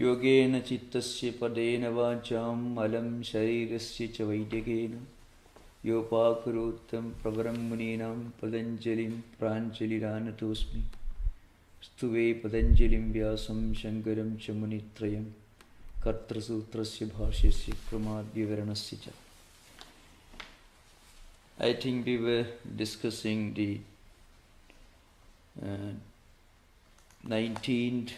Yogena chittasya padena vacham alam sharirasya cha vaidyagena yopakurutam pravaram muninam padanjalim pranjaliranatosmi stuve padanjalim vyasam shankaram cha munitrayam kartra sutrasya bhashyasya kramadhyaviranasya cha. I think we were discussing the 19th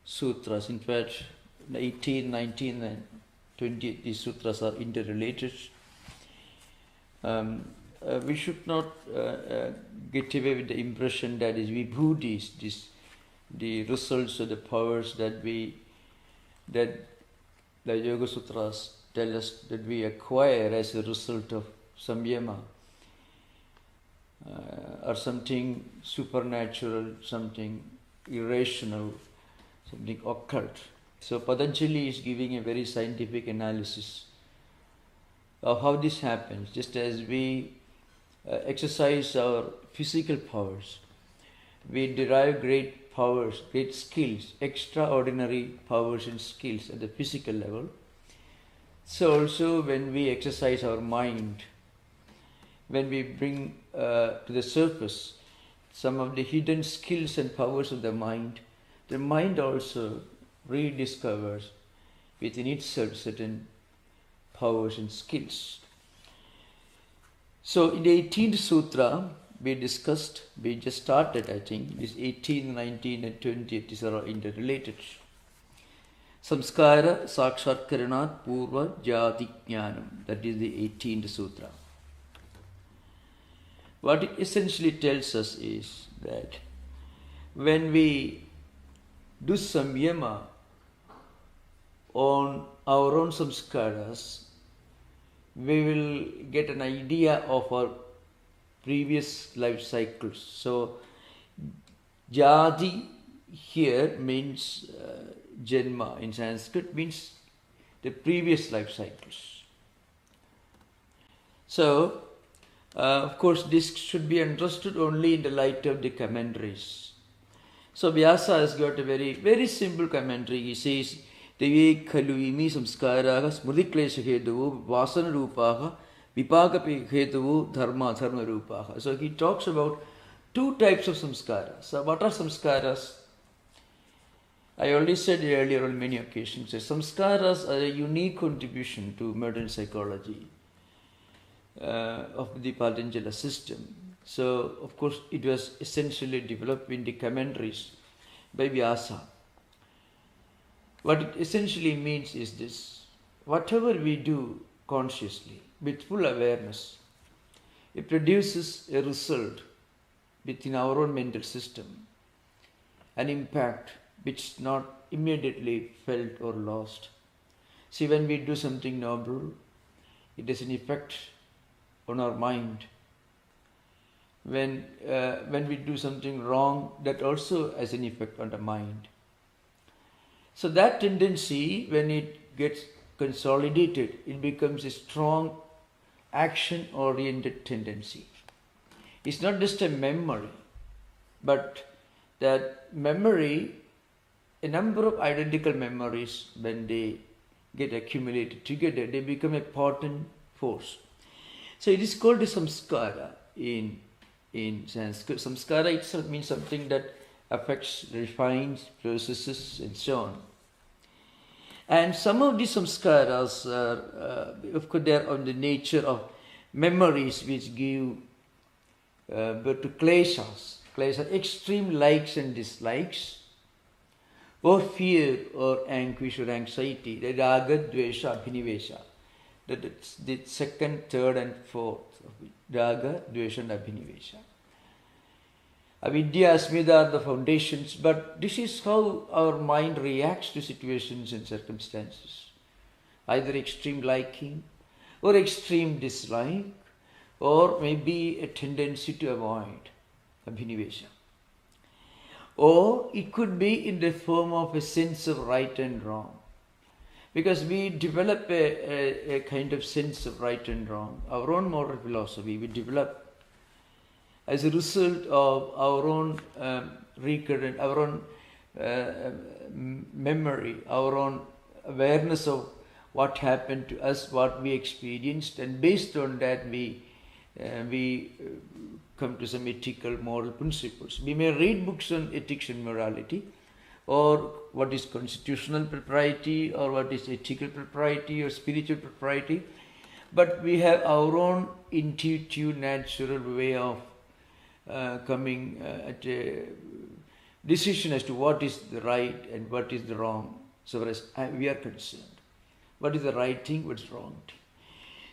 Sutras. In fact, 18, 19 and 20, these sutras are interrelated. We should not get away with the impression that is vibhutis, the results or the powers that the Yoga Sutras tell us that we acquire as a result of samyama, or something supernatural, something irrational, something occult. So Patanjali is giving a very scientific analysis of how this happens. Just as we exercise our physical powers, we derive great powers, great skills, extraordinary powers and skills at the physical level. So also when we exercise our mind, when we bring to the surface some of the hidden skills and powers of the mind also rediscovers within itself certain powers and skills. So in the 18th Sutra, we just started, I think, this 18, 19 and 20, these are all interrelated. Samskara Sakshatkaranat Purva Jati Jnanam, that is the 18th Sutra. What it essentially tells us is that when we do samyama on our own samskaras, we will get an idea of our previous life cycles. So, Jati here means Janma in Sanskrit, means the previous life cycles. So, of course, this should be understood only in the light of the commentaries. So Vyasa has got a very, very simple commentary. He says, Devi khalu imi samskaraha smritiklesha hetuvu vasana rupaha vipaka hetuvu dharma rupaha. So he talks about two types of samskaras. So what are samskaras? I already said earlier on many occasions that samskaras are a unique contribution to modern psychology of the Patanjali system. So, of course, it was essentially developed in the commentaries by Vyasa. What it essentially means is this: whatever we do consciously, with full awareness, it produces a result within our own mental system, an impact which is not immediately felt or lost. See, when we do something noble, it has an effect on our mind. When we do something wrong, that also has an effect on the mind. So that tendency, when it gets consolidated, it becomes a strong action-oriented tendency. It's not just a memory, but that memory, a number of identical memories, when they get accumulated together, they become a potent force. So it is called a samskara in Sanskrit. Samskara itself means something that affects, refines, processes, and so on. And some of these samskaras are, of course, they are on the nature of memories which give birth to kleshas. Kleshas, extreme likes and dislikes, or fear, or anguish, or anxiety. The raga, dvesha, abhinivesha. That's the second, third, and fourth. Raga, dvesha, and abhinivesha. Avidya, asmita are the foundations, but this is how our mind reacts to situations and circumstances. Either extreme liking, or extreme dislike, or maybe a tendency to avoid, abhinivesha. Or it could be in the form of a sense of right and wrong. Because we develop a kind of sense of right and wrong, our own moral philosophy, we develop as a result of our own recurrent, our own memory, our own awareness of what happened to us, what we experienced, and based on that we come to some ethical, moral principles. We may read books on ethics and morality, or what is constitutional propriety, or what is ethical propriety, or spiritual propriety, but we have our own intuitive, natural way of coming at a decision as to what is the right and what is the wrong, so far as we are concerned. What is the right thing, what is the wrong thing.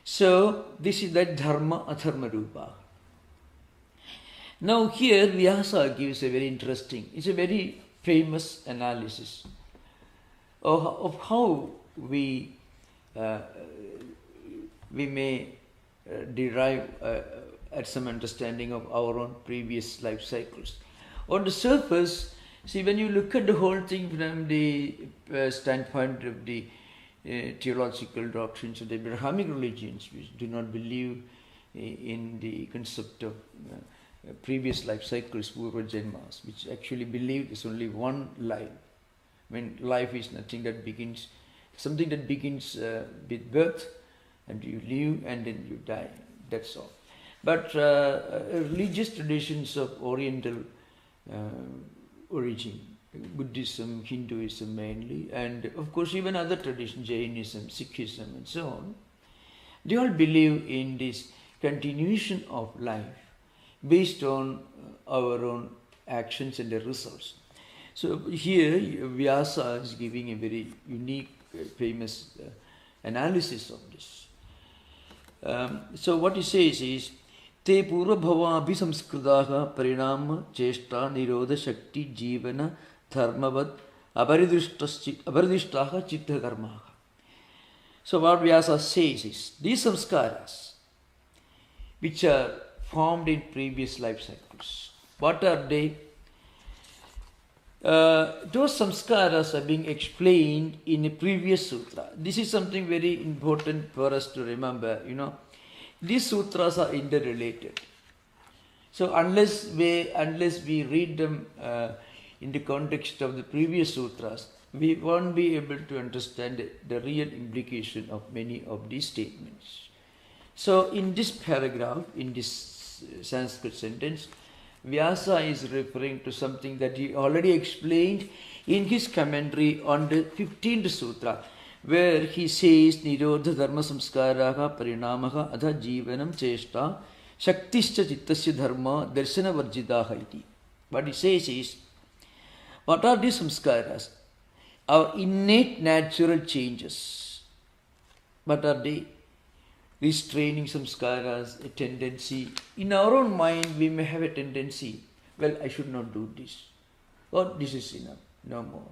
So this is that dharma adharma rupa. Now here Vyasa gives a very interesting, it's a very famous analysis of how we may derive at some understanding of our own previous life cycles. On the surface, see, when you look at the whole thing from the standpoint of the theological doctrines of the Abrahamic religions, which do not believe in the concept of previous life cycles, purva janmas, which actually believe there's only one life. When life is nothing that begins, something that begins with birth, and you live and then you die. That's all. But religious traditions of Oriental origin, Buddhism, Hinduism mainly, and of course even other traditions, Jainism, Sikhism and so on, they all believe in this continuation of life based on our own actions and the results. So here Vyasa is giving a very unique, famous analysis of this. So what he says is, te purva bhava abhisamskritaha parinama cheshta nirodha shakti jivana dharmavad aparidishtaha chitta karmaha. So what Vyasa says is, these samskaras which are formed in previous life cycles, what are they? Those samskaras are being explained in a previous sutra. This is something very important for us to remember. These sutras are interrelated. So unless we read them in the context of the previous sutras, we won't be able to understand the real implication of many of these statements. So in this paragraph, in this Sanskrit sentence, Vyasa is referring to something that he already explained in his commentary on the 15th sutra, where he says, Nirodha dharma samskaraha parinamaha adha jivanam cheshta shaktischa chittasya dharma darshana varjidaha iti. What he says is, what are these samskaras? Our innate natural changes. What are they? Restraining samskaras, a tendency. In our own mind, we may have a tendency, well, I should not do this. Or this is enough, no more.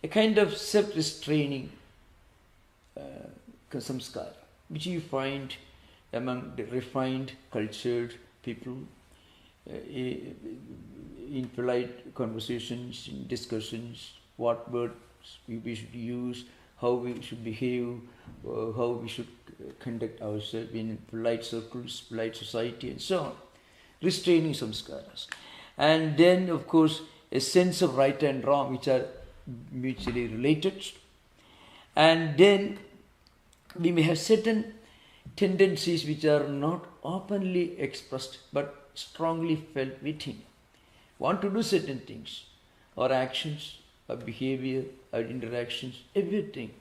A kind of self-restraining samskara, which you find among the refined, cultured people in polite conversations, in discussions, what words we should use, how we should behave, how we should conduct ourselves in polite circles, polite society, and so on. Restraining samskaras. And then, of course, a sense of right and wrong, which are mutually related. And then we may have certain tendencies which are not openly expressed but strongly felt within. Want to do certain things, or actions, or behavior, or interactions, everything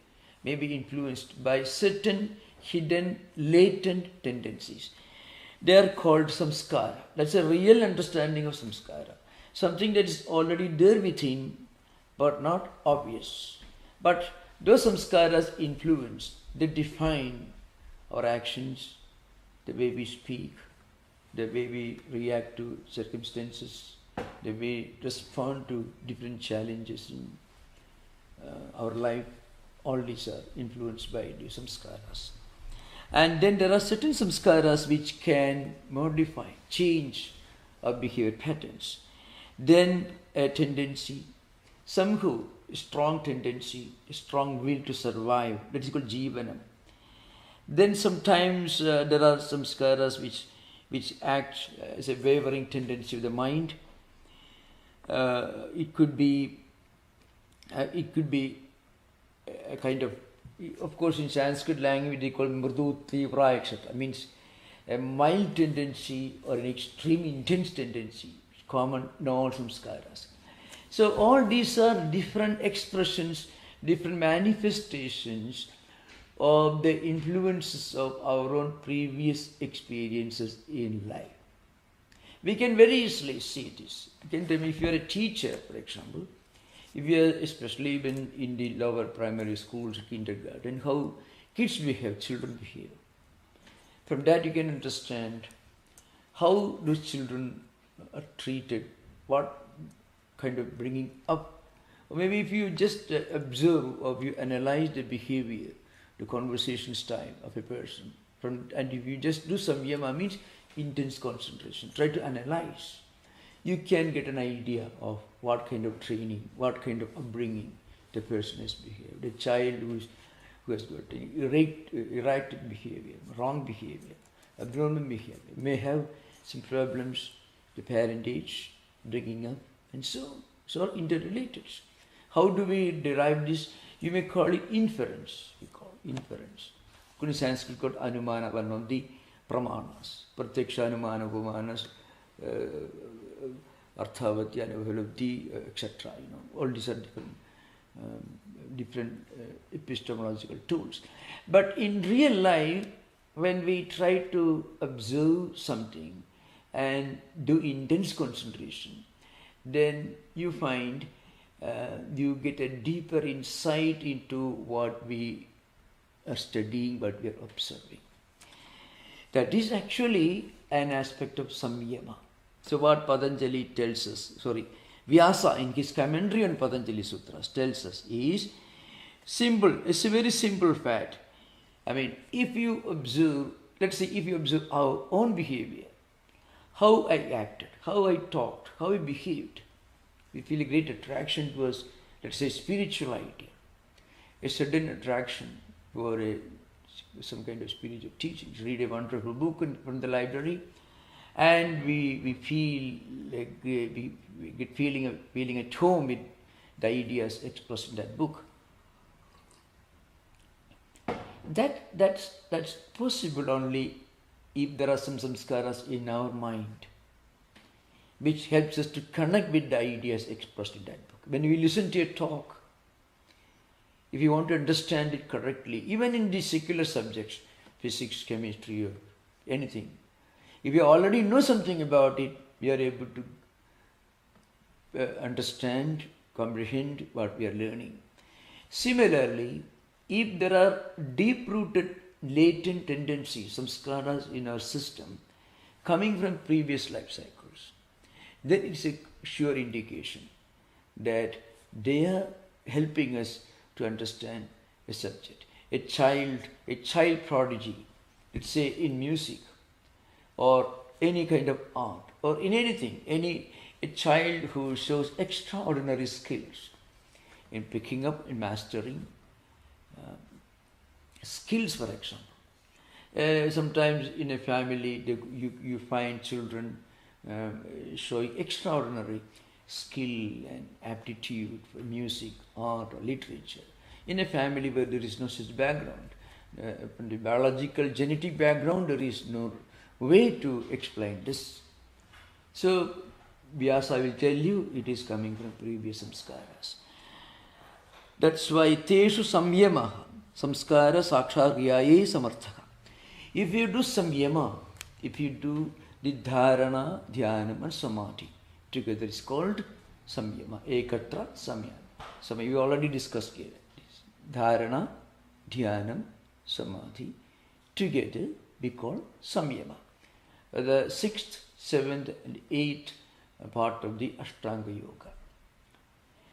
may be influenced by certain hidden, latent tendencies. They are called samskara. That's a real understanding of samskara. Something that is already there within, but not obvious. But those samskaras influence, they define our actions, the way we speak, the way we react to circumstances, the way we respond to different challenges in our life. All these are influenced by the samskaras. And then there are certain samskaras which can modify, change our behavior patterns. Then a tendency, somehow a strong tendency, a strong will to survive, that is called jivanam. Then sometimes there are samskaras which act as a wavering tendency of the mind. It could be It could be a kind of course in Sanskrit language they call mrudu, tivra, etc. Means a mild tendency or an extreme intense tendency, common in all samskaras. So all these are different expressions, different manifestations of the influences of our own previous experiences in life. We can very easily see this. You can tell me if you are a teacher, for example, if you are especially even in the lower primary schools, kindergarten, how kids behave, children behave. From that you can understand how those children are treated, what kind of bringing up. Or maybe if you just observe or you analyze the behavior, the conversation style of a person, and if you just do samyama, means intense concentration, try to analyze, you can get an idea of what kind of training, what kind of upbringing the person has behaved. A child who has got erratic behavior, wrong behavior, abnormal behavior, may have some problems, the parentage, bringing up, and so on. So are interrelated. How do we derive this? You may call it inference. We call inference. In Sanskrit called anumana, one of the pramanas. Pratyaksha anumana upamanas, arthavati, anubhalavati, etc. All these are different epistemological tools. But in real life, when we try to observe something and do intense concentration, then you find you get a deeper insight into what we are studying, what we are observing. That is actually an aspect of samyama. So what Patanjali tells us, Vyasa in his commentary on Patanjali Sutras tells us is simple. It's a very simple fact. I mean, if you observe, let's say if you observe our own behavior, how I acted, how I talked, how I behaved, we feel a great attraction towards, let's say, spirituality, a sudden attraction for some kind of spiritual teachings. Read a wonderful book from the library, and we feel like we get feeling at home with the ideas expressed in that book. That's possible only if there are some samskaras in our mind, which helps us to connect with the ideas expressed in that book. When we listen to a talk, if you want to understand it correctly, even in these secular subjects, physics, chemistry, or anything, if you already know something about it, we are able to understand, comprehend what we are learning. Similarly, if there are deep-rooted, latent tendencies, samskaras in our system, coming from previous life cycles, then it's a sure indication that they are helping us to understand a subject. A child prodigy, let's say in music, or any kind of art, or in anything, a child who shows extraordinary skills in picking up and mastering skills, for example. Sometimes in a family, you find children showing extraordinary skill and aptitude for music, art, or literature. In a family where there is no such background, from the biological, genetic background, there is no way to explain this. So, Vyasa will tell you it is coming from previous samskaras. That's why teshu samyama, samskara sakshagyaye samarthaka. If you do samyama, if you do the dharana, dhyanam and samadhi, together it's called samyama, ekatra samyama. We already discussed here. Dharana, dhyanam, samadhi, together we call samyama. The 6th, 7th and 8th part of the Ashtanga Yoga.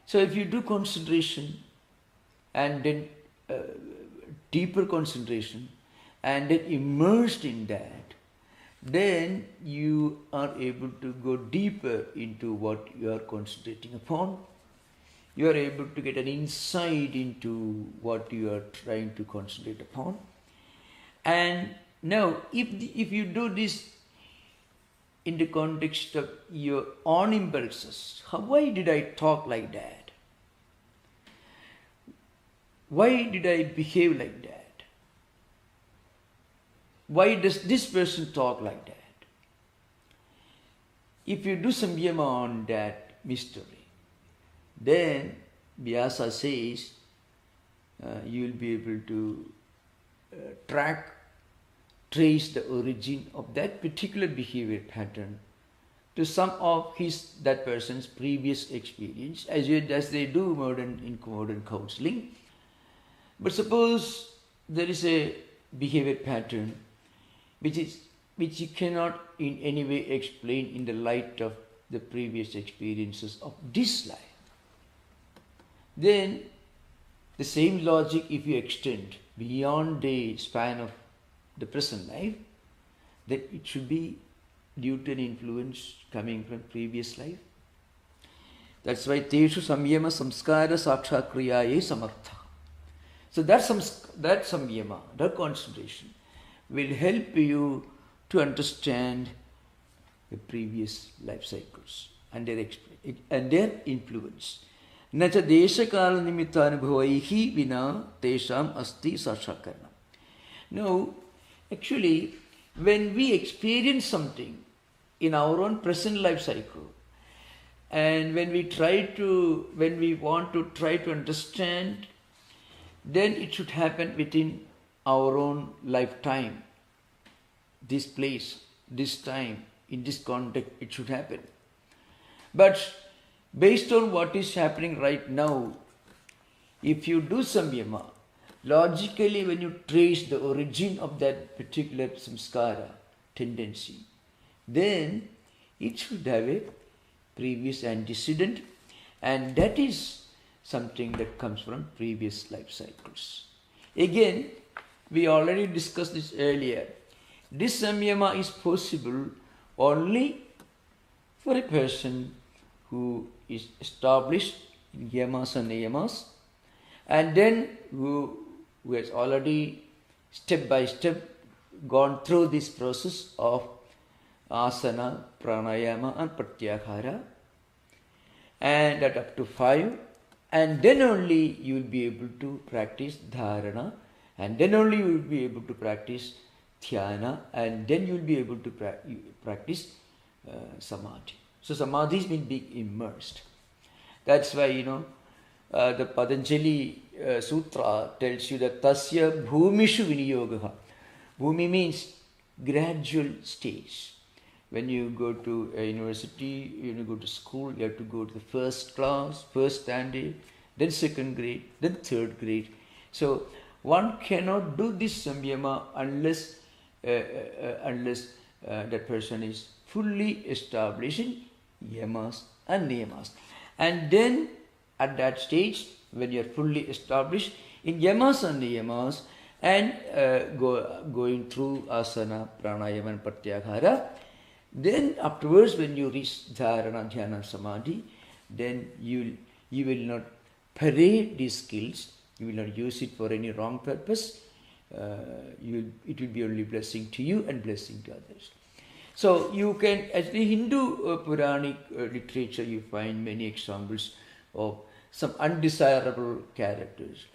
So if you do concentration and then deeper concentration and then immersed in that, then you are able to go deeper into what you are concentrating upon. You are able to get an insight into what you are trying to concentrate upon. And now, if you do this in the context of your own impulses, why did I talk like that? why did I behave like that? Why does this person talk like that? If you do samyama on that mystery, then Vyasa says you will be able to trace the origin of that particular behavior pattern to some of that person's previous experience, as they do in modern counseling. But suppose there is a behavior pattern which you cannot in any way explain in the light of the previous experiences of this life. Then the same logic, if you extend beyond the span of the present life, then it should be due to an influence coming from previous life. That's why teshu samyama samskara saksha kriyaye samartha. So that samyama, that concentration will help you to understand the previous life cycles and their influence. Nacha desha kala nimitta anubhavaihi vina tesham asti sakshakarna. Now, actually, when we experience something in our own present life cycle, and when we want to try to understand, then it should happen within our own lifetime. This place, this time, in this context, it should happen. But based on what is happening right now, if you do samyama, logically when you trace the origin of that particular samskara tendency, then it should have a previous antecedent, and that is something that comes from previous life cycles. Again, we already discussed this earlier. This samyama is possible only for a person who is established in yamas and niyamas, and then who has already step by step gone through this process of asana, pranayama and pratyahara, and at up to 5, and then only you will be able to practice dharana, and then only you will be able to practice dhyana, and then you will be able to practice samadhi. So samadhi means being immersed. That's why, the Patanjali Sutra tells you that tasya bhumishu viniyogaha. Bhumi means gradual stage. When you go to a university, when you go to school, you have to go to the first class, first standard, then second grade, then third grade. So one cannot do this samyama unless that person is fully established in yamas and niyamas. And then at that stage, when you are fully established in yamas and niyamas and going through asana, pranayama and pratyahara, then afterwards when you reach dharana, dhyana, samadhi, then you will not parade these skills, you will not use it for any wrong purpose. It will be only blessing to you and blessing to others. So you can, as the Hindu Puranic literature, you find many examples of some undesirable characters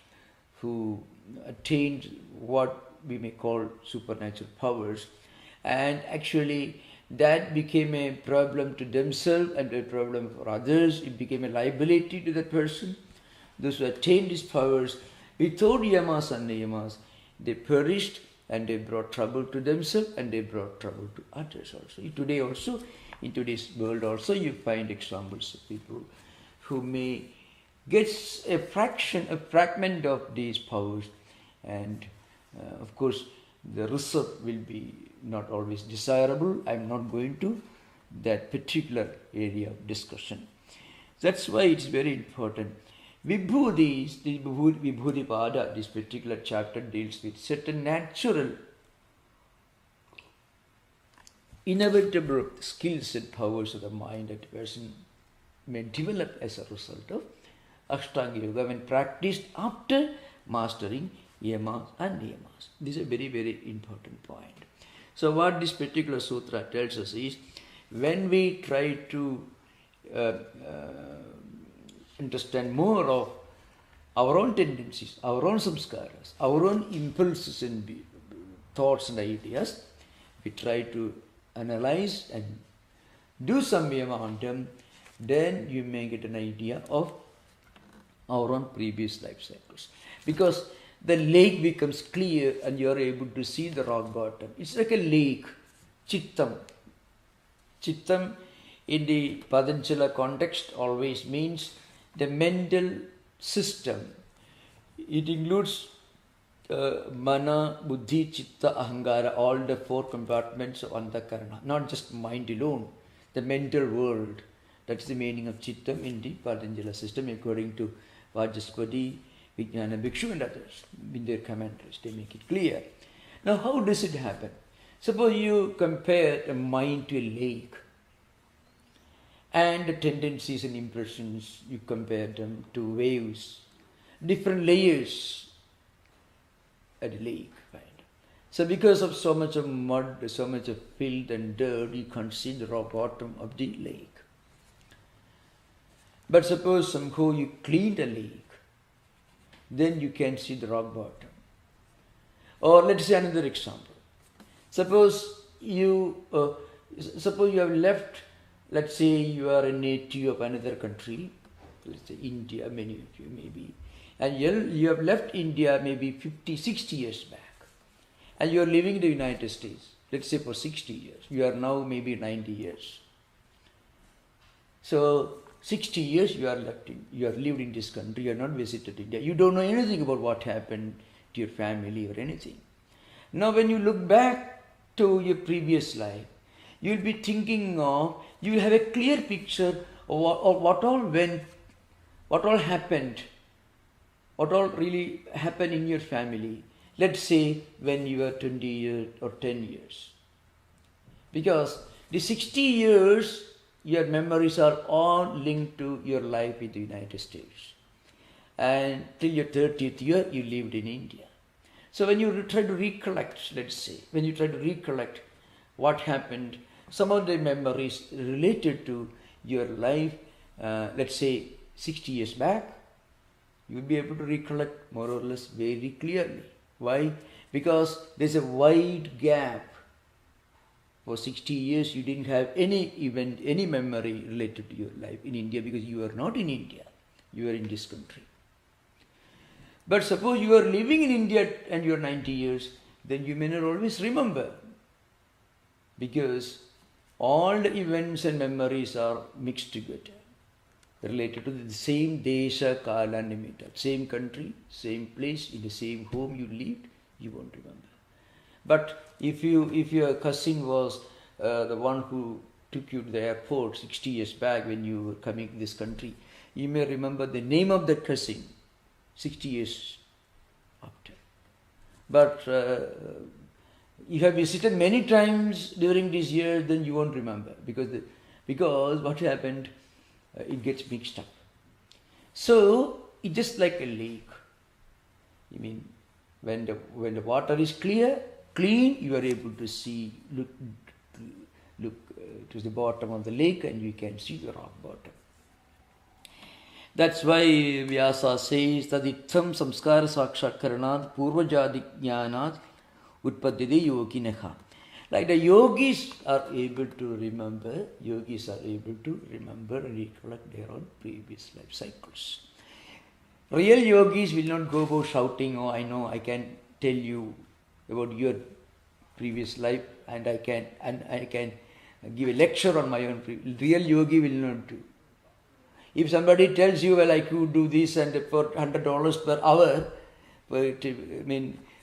who attained what we may call supernatural powers, and actually that became a problem to themselves and a problem for others. It became a liability to that person. Those who attained these powers without yamas and niyamas, they perished and they brought trouble to themselves and they brought trouble to others also. In today's world also, you find examples of people who may get a fragment of these powers, and of course the result will be not always desirable. I am not going to that particular area of discussion. That's why it's very important. Vibhudis, the Vibhudipada, this particular chapter deals with certain natural, inevitable skills and powers of the mind that a person may develop as a result of Ashtanga Yoga when practiced after mastering yamas and niyamas. This is a very, very important point. So what this particular sutra tells us is, when we try to understand more of our own tendencies, our own samskaras, our own impulses and thoughts and ideas, we try to analyze and do some yama on them, then you may get an idea of our own previous life cycles. Because the lake becomes clear and you are able to see the rock bottom. It's like a lake, chittam. Chittam in the Patanjali context always means the mental system. It includes mana, buddhi, chitta, ahangara, all the four compartments of antakarana, not just mind alone, the mental world. That's the meaning of chittam in the Patanjali system, according to Vajaspati, Vijnana Bhikshu and others. In their commentaries, they make it clear. Now, how does it happen? Suppose you compare a mind to a lake, and the tendencies and impressions, you compare them to waves, different layers at a lake. Right? So because of so much of mud, so much of filth and dirt, you can't see the raw bottom of the lake. But suppose somehow you clean the lake, then you can see the rock bottom. Or let's say another example. Suppose you have left, let's say you are a native of another country, let's say India, many of you maybe, and you have left India maybe 50, 60 years back, and you are living in the United States, let's say for 60 years. You are now maybe 90 years. So 60 years you are lived in this country, you are not visited India. You don't know anything about what happened to your family or anything. Now when you look back to your previous life, you will be thinking of, you will have a clear picture of what all happened, what all really happened in your family. Let's say when you were 20 years or 10 years. Because the 60 years, your memories are all linked to your life in the United States. And till your 30th year, you lived in India. So when you try to recollect, let's say, when you try to recollect what happened, some of the memories related to your life, let's say 60 years back, you will be able to recollect more or less very clearly. Why? Because there's a wide gap. For 60 years, you didn't have any event, any memory related to your life in India because you are not in India. You are in this country. But suppose you are living in India and you are 90 years, then you may not always remember. Because all the events and memories are mixed together, related to the same desha, kala, nimitta, same country, same place, in the same home you lived, you won't remember. But if your cousin was the one who took you to the airport 60 years back when you were coming to this country, you may remember the name of that cousin 60 years after. But you have visited many times during these years, then you won't remember because what happened, it gets mixed up. So it's just like a lake. I mean, when the water is clean, you are able to see, look to the bottom of the lake and you can see the rock bottom. That's why Vyasa says that ittham samskara sakshatkaranat purvajadi jnanat utpaddhide yoginaha. Like the yogis are able to remember and recollect their own previous life cycles. Real yogis will not go about shouting, oh, I know, I can tell you about your previous life and I can give a lecture on my own previous. Real yogi will not do. If somebody tells you, well, I could do this and for $100 per hour,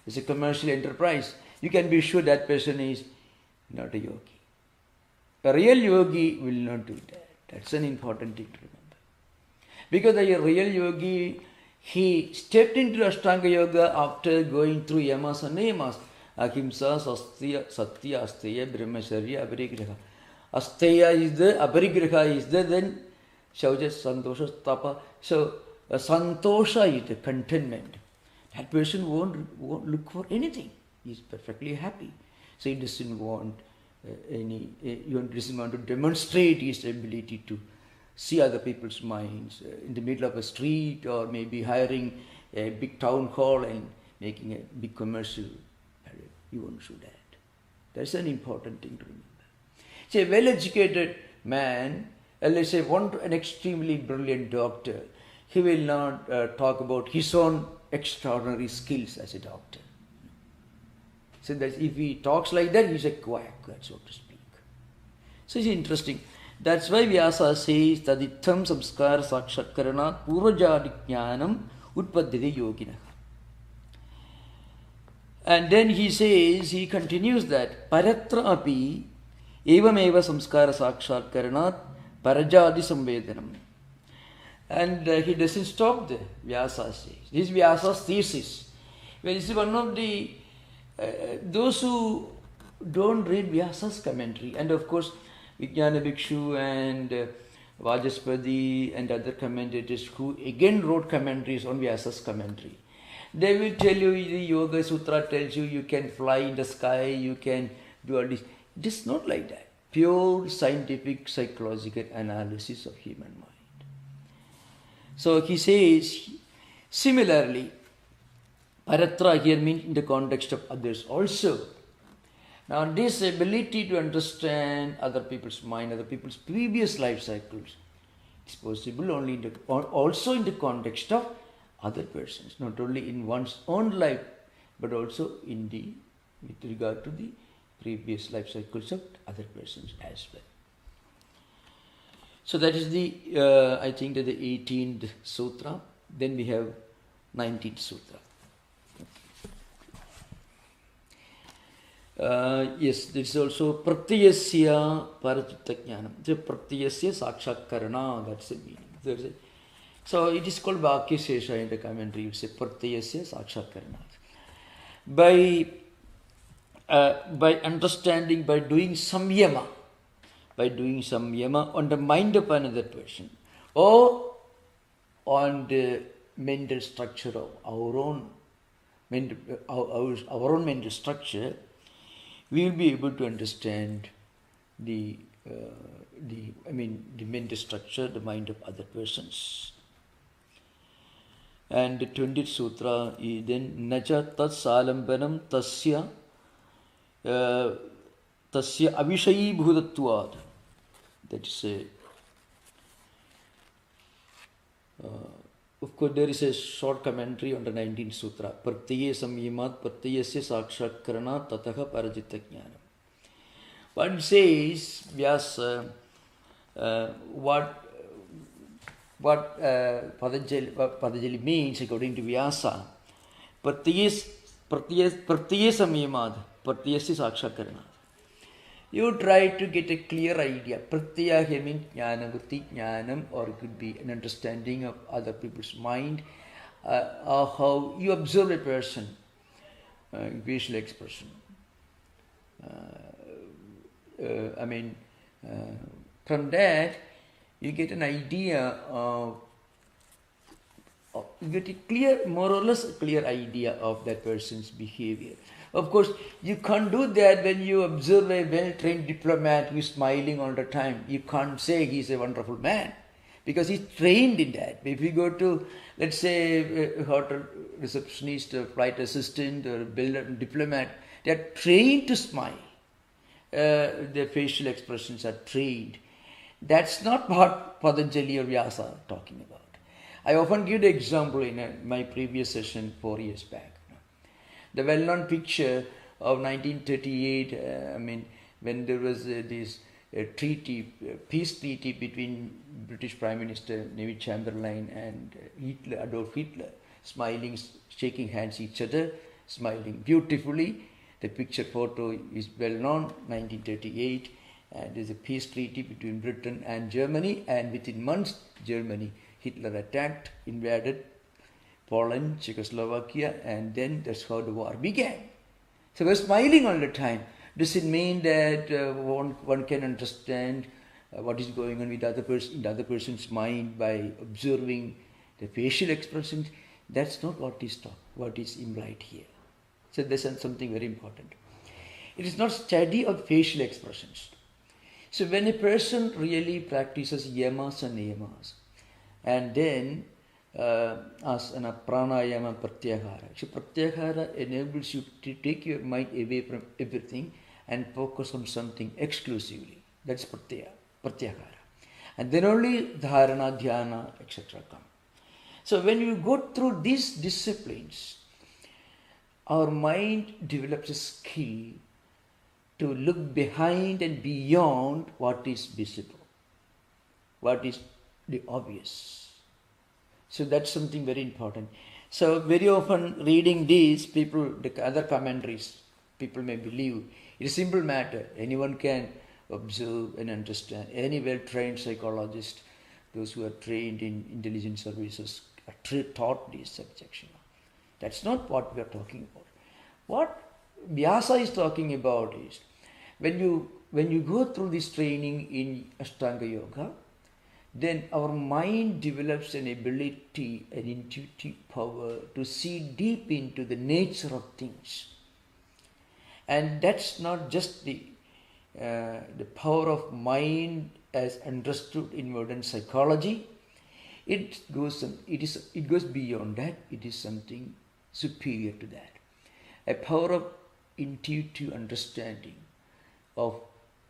it's a commercial enterprise, you can be sure that person is not a yogi. A real yogi will not do that. That's an important thing to remember. Because a real yogi, he stepped into Ashtanga Yoga after going through yamas and niyamas. Ahimsa, Satya, Asteya, Brahmacharya, Aparigraha. Asteya is there, Aparigraha is there, then Shauja, Santosha, Tapa. So, Santosha is the contentment. That person won't look for anything. He is perfectly happy. So he doesn't want he doesn't want to demonstrate his ability to see other people's minds in the middle of a street, or maybe hiring a big town hall and making a big commercial. You won't do that. That's an important thing to remember. See, a well-educated man, let's say an extremely brilliant doctor, he will not talk about his own extraordinary skills as a doctor. So that if he talks like that, he's a quack, so to speak. So it's interesting. That's why Vyasa says that taditham samskara sakshatkaranat purvajadi jnanam utpaddhite yogina. And then he says, he continues that paratra api evameva samskara sakshatkaranat parajadi samvedanam. And he doesn't stop there. Vyasa says. This is Vyasa's thesis. Well, this is one of the those who don't read Vyasa's commentary, and of course Vijnana Bhikshu and Vajaspati and other commentators who again wrote commentaries on Vyasa's commentary. They will tell you, the Yoga Sutra tells you can fly in the sky, you can do all this. It is not like that. Pure scientific psychological analysis of human mind. So he says, similarly, paratra here means in the context of others also. Now this ability to understand other people's mind, other people's previous life cycles, is possible only also in the context of other persons, not only in one's own life, but also with regard to the previous life cycles of other persons as well. So that is I think that the 18th sutra. Then we have 19th sutra. Yes, this is also pratyasya parachitta jnanam. So pratyasya sakshatkarana, that's the meaning. So it is called Vakya Sesha in the commentary. You say pratyasya sakshatkarana. By understanding, by doing samyama on the mind of another person, or on the mental structure of our own mental structure, we will be able to understand the mental structure, the mind of other persons. And the 20th sutra is then nacha tat salambanam tasya avishayi bhudatvad. That is of course there is a short commentary on the 19th sutra. Pratyaye samyamat pratyayasya sakshatkarana tataha parajitta jnanam. One says, Vyasa, what Patanjali means according to Vyasa, Pratyaye samyamat pratyayasya sakshatkarana. You try to get a clear idea. Pratyaya here means jnana, vritti jnanam, or it could be an understanding of other people's mind, or how you observe a person, facial expression. From that you get an idea of, you get a clear, more or less clear idea of that person's behavior. Of course, you can't do that when you observe a well-trained diplomat who is smiling all the time. You can't say he's a wonderful man, because he's trained in that. If you go to, let's say, a hotel receptionist, a flight assistant, or a diplomat, they are trained to smile. Their facial expressions are trained. That's not what Patanjali or Vyasa are talking about. I often give the example in my previous session 4 years back. The well-known picture of 1938, when there was this peace treaty between British Prime Minister Neville Chamberlain and Adolf Hitler, smiling, shaking hands each other, smiling beautifully. The picture photo is well known, 1938, and there's a peace treaty between Britain and Germany, and within months, Hitler attacked, invaded Poland, Czechoslovakia, and then that's how the war began. So we're smiling all the time. Does it mean that one can understand what is going on with in the other person's mind by observing the facial expressions? That's not what is implied here. So this is something very important. It is not study of facial expressions. So when a person really practices yamas and niyamas, and then asana, pranayama, pratyahara. So pratyahara enables you to take your mind away from everything and focus on something exclusively. That's pratyahara. And then only dharana, dhyana, etc. come. So when you go through these disciplines, our mind develops a skill to look behind and beyond what is visible, what is the obvious. So that's something very important. So very often reading these, the other commentaries, people may believe it's a simple matter. Anyone can observe and understand. Any well-trained psychologist, those who are trained in intelligence services, are taught these subjects. That's not what we are talking about. What Vyasa is talking about is when you go through this training in Ashtanga Yoga, then our mind develops an ability, an intuitive power to see deep into the nature of things. And that's not just the power of mind as understood in modern psychology. It goes beyond that. It is something superior to that. A power of intuitive understanding of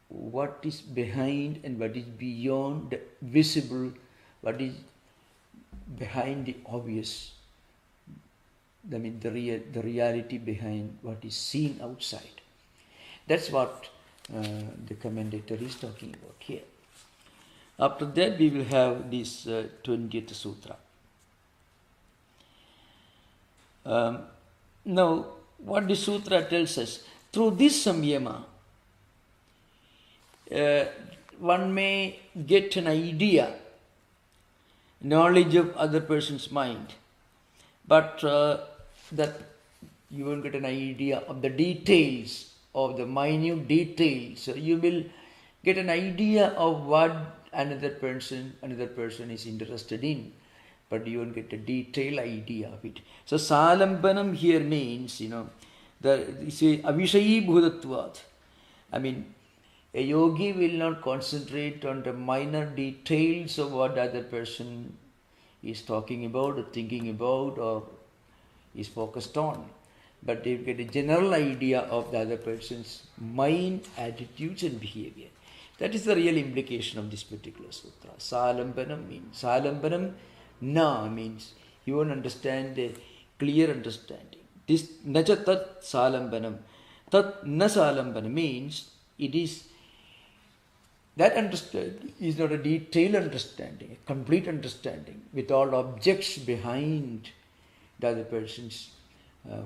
what is behind and what is beyond the visible, what is behind the obvious. I mean the reality behind what is seen outside. That's what the commentator is talking about here. After that we will have this 20th Sutra. Now what the Sutra tells us, through this samyama, one may get an idea, knowledge of other person's mind, but that you won't get an idea of the details, of the minute details. So you will get an idea of what another person is interested in, but you won't get a detailed idea of it. So salambanam here means, avishayi bhudatvat. I mean, a yogi will not concentrate on the minor details of what the other person is talking about or thinking about or is focused on. But they get a general idea of the other person's mind, attitudes and behavior. That is the real implication of this particular sutra. Salambanam means you won't understand a clear understanding. This nacha tat salambanam. Tat na salambanam means it is that understanding is not a detailed understanding, a complete understanding with all objects behind the other person's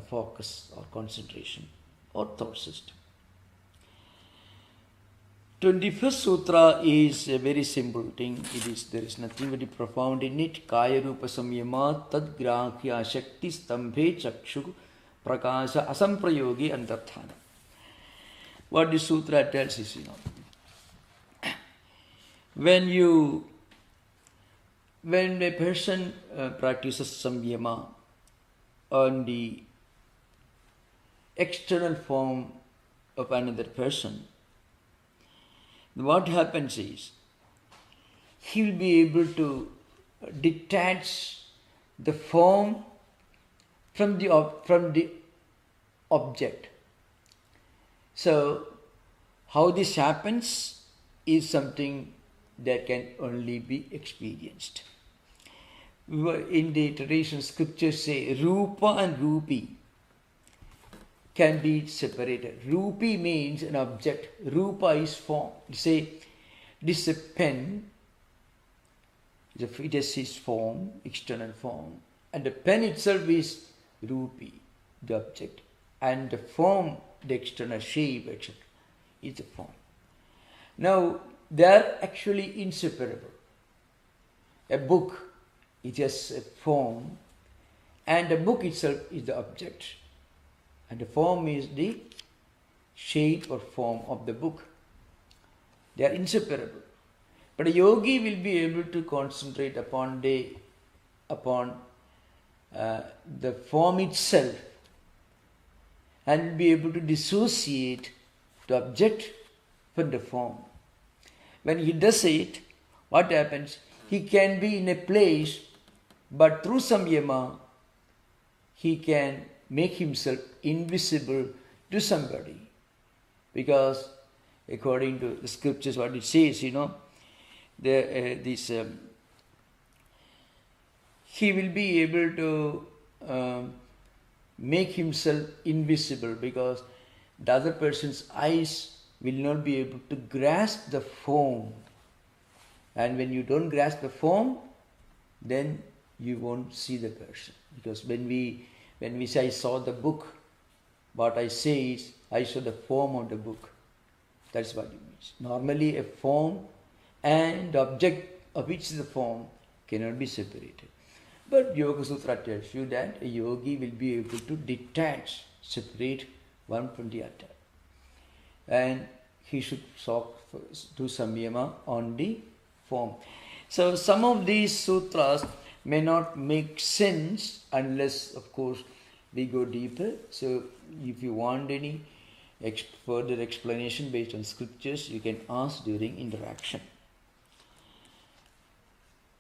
focus or concentration or thought system. 21st Sutra is a very simple thing. There is nothing very profound in it. Kaya rupa samyama tad grahya shakti stambhe chakshu prakasha asamprayogi antarthana. What the sutra tells is, when a person practices samyama on the external form of another person, what happens is he will be able to detach the form from the object. So how this happens is something that can only be experienced. In the traditional scriptures say rupa and rupi can be separated. Rupi means an object. Rupa is form. Say this is a pen. It has its form, external form, and the pen itself is rupi, the object, and the form, the external shape, etc., is the form. Now they are actually inseparable. A book, it has a form, and the book itself is the object, and the form is the shape or form of the book. They are inseparable. But a yogi will be able to concentrate upon the form itself and be able to dissociate the object from the form. when he does it, what happens? He can be in a place, but through samyama, he can make himself invisible to somebody. Because according to the scriptures, what it says, he will be able to make himself invisible, because the other person's eyes will not be able to grasp the form. And when you don't grasp the form, then you won't see the person. Because when we say I saw the book, what I say is I saw the form of the book. That's what it means. Normally a form and the object of which is the form cannot be separated. But Yoga Sutra tells you that a yogi will be able to detach, separate one from the other. And he should do samyama on the form. So some of these sutras may not make sense unless, of course, we go deeper. So if you want any further explanation based on scriptures, you can ask during interaction.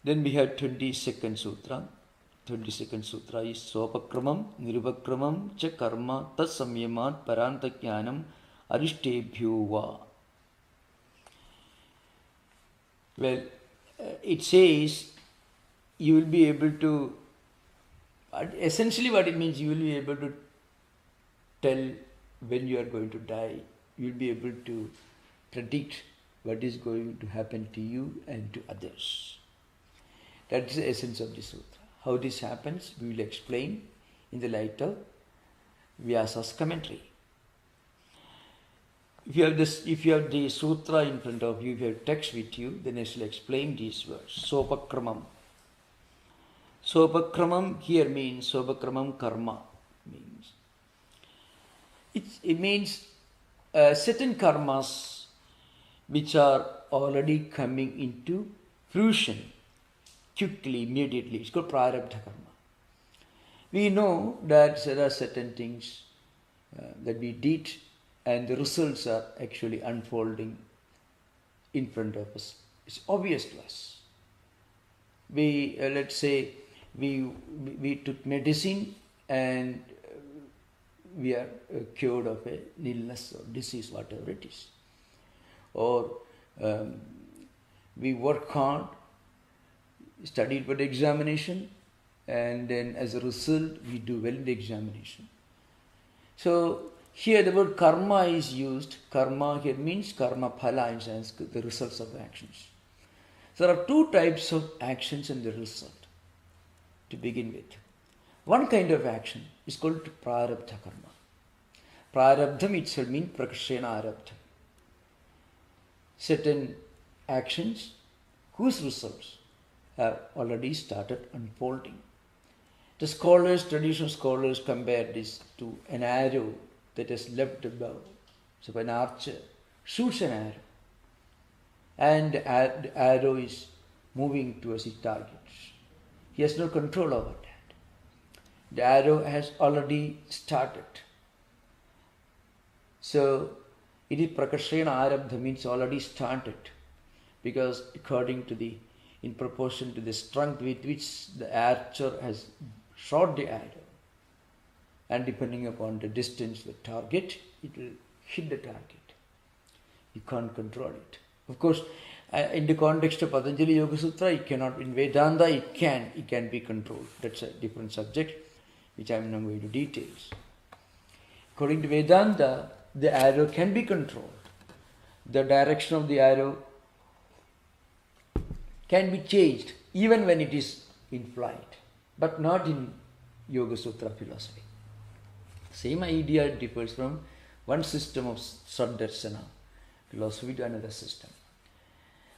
Then we have 22nd Sutra. 22nd Sutra is Swapakramam, Nirupakramam, Cha Karma, Tas Samyamat, Parantakyanam, Arishtebhyo Va. Well, it says you will be able to, essentially what it means, you will be able to tell when you are going to die. You will be able to predict what is going to happen to you and to others. That is the essence of the sutra. How this happens, we will explain in the light of Vyasa's commentary. If you have the sutra in front of you, if you have text with you, then I shall explain these words. Sopakramam. Sopakramam here means, Sopakramam karma means. It means certain karmas which are already coming into fruition quickly, immediately. It's called prarabdha karma. We know that there are certain things that we did and the results are actually unfolding in front of us. It's obvious to us. Let's say we took medicine and we are cured of a illness or disease, whatever it is. Or we work hard, studied for the examination, and then as a result we do well in the examination. So here the word karma is used. Karma here means karma phala in Sanskrit, the results of actions. So there are two types of actions and the result to begin with. One kind of action is called prarabdha karma. Prarabdham itself means prakashena arabdha. Certain actions whose results have already started unfolding. The scholars, traditional scholars, compare this to an arrow that is left above. So an archer shoots an arrow and the arrow is moving towards his target. He has no control over that. The arrow has already started. So it is prakashena arabdha, means already started, because according to in proportion to the strength with which the archer has shot the arrow, and depending upon the distance the target, it will hit the target. You can't control it. Of course, in the context of Patanjali Yoga Sutra, it cannot. In Vedanta, it can be controlled. That's a different subject, which I am not going to details. According to Vedanta, the arrow can be controlled. The direction of the arrow can be changed even when it is in flight, but not in Yoga Sutra philosophy. Same idea differs from one system of Saddarsana philosophy to another system.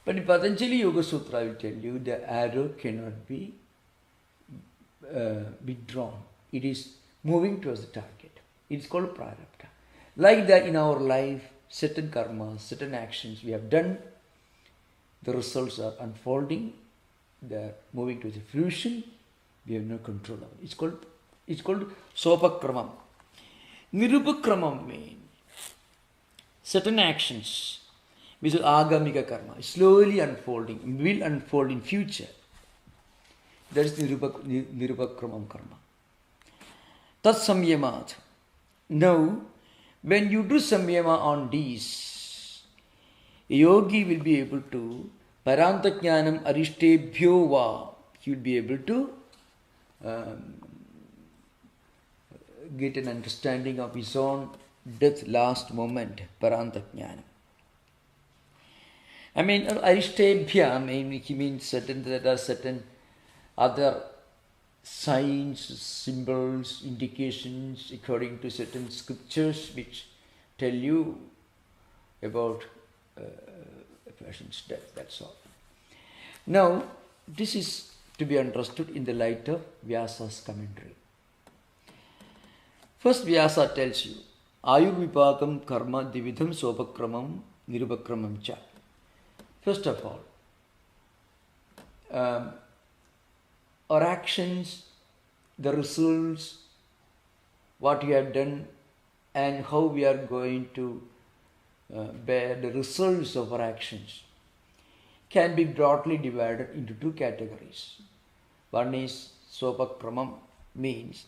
But in Patanjali Yoga Sutra, I will tell you, the arrow cannot be withdrawn. It is moving towards the target. It is called prarabdha. Like that in our life, certain karmas, certain actions we have done, the results are unfolding, they are moving to the fruition, we have no control over it. It's called sopakramam. Nirupakramam means certain actions which is agamika karma, slowly unfolding, will unfold in future. That is nirupakramam karma. Tat samyamat. Now, when you do samyama on these, a yogi will be able to parantajnanam arishtebhyo va. He will be able to get an understanding of his own death last moment, parantajnanam. I mean, arishtebhya, I mean, he means there are certain other signs, symbols, indications according to certain scriptures which tell you about a person's death, that's all. Now, this is to be understood in the light of Vyasa's commentary. First, Vyasa tells you, Ayurvipakam karma dividham sopakramam nirupakramam cha. First of all, our actions, the results, what we have done, and how we are going to bear the results of our actions can be broadly divided into two categories. One is sopakramam, means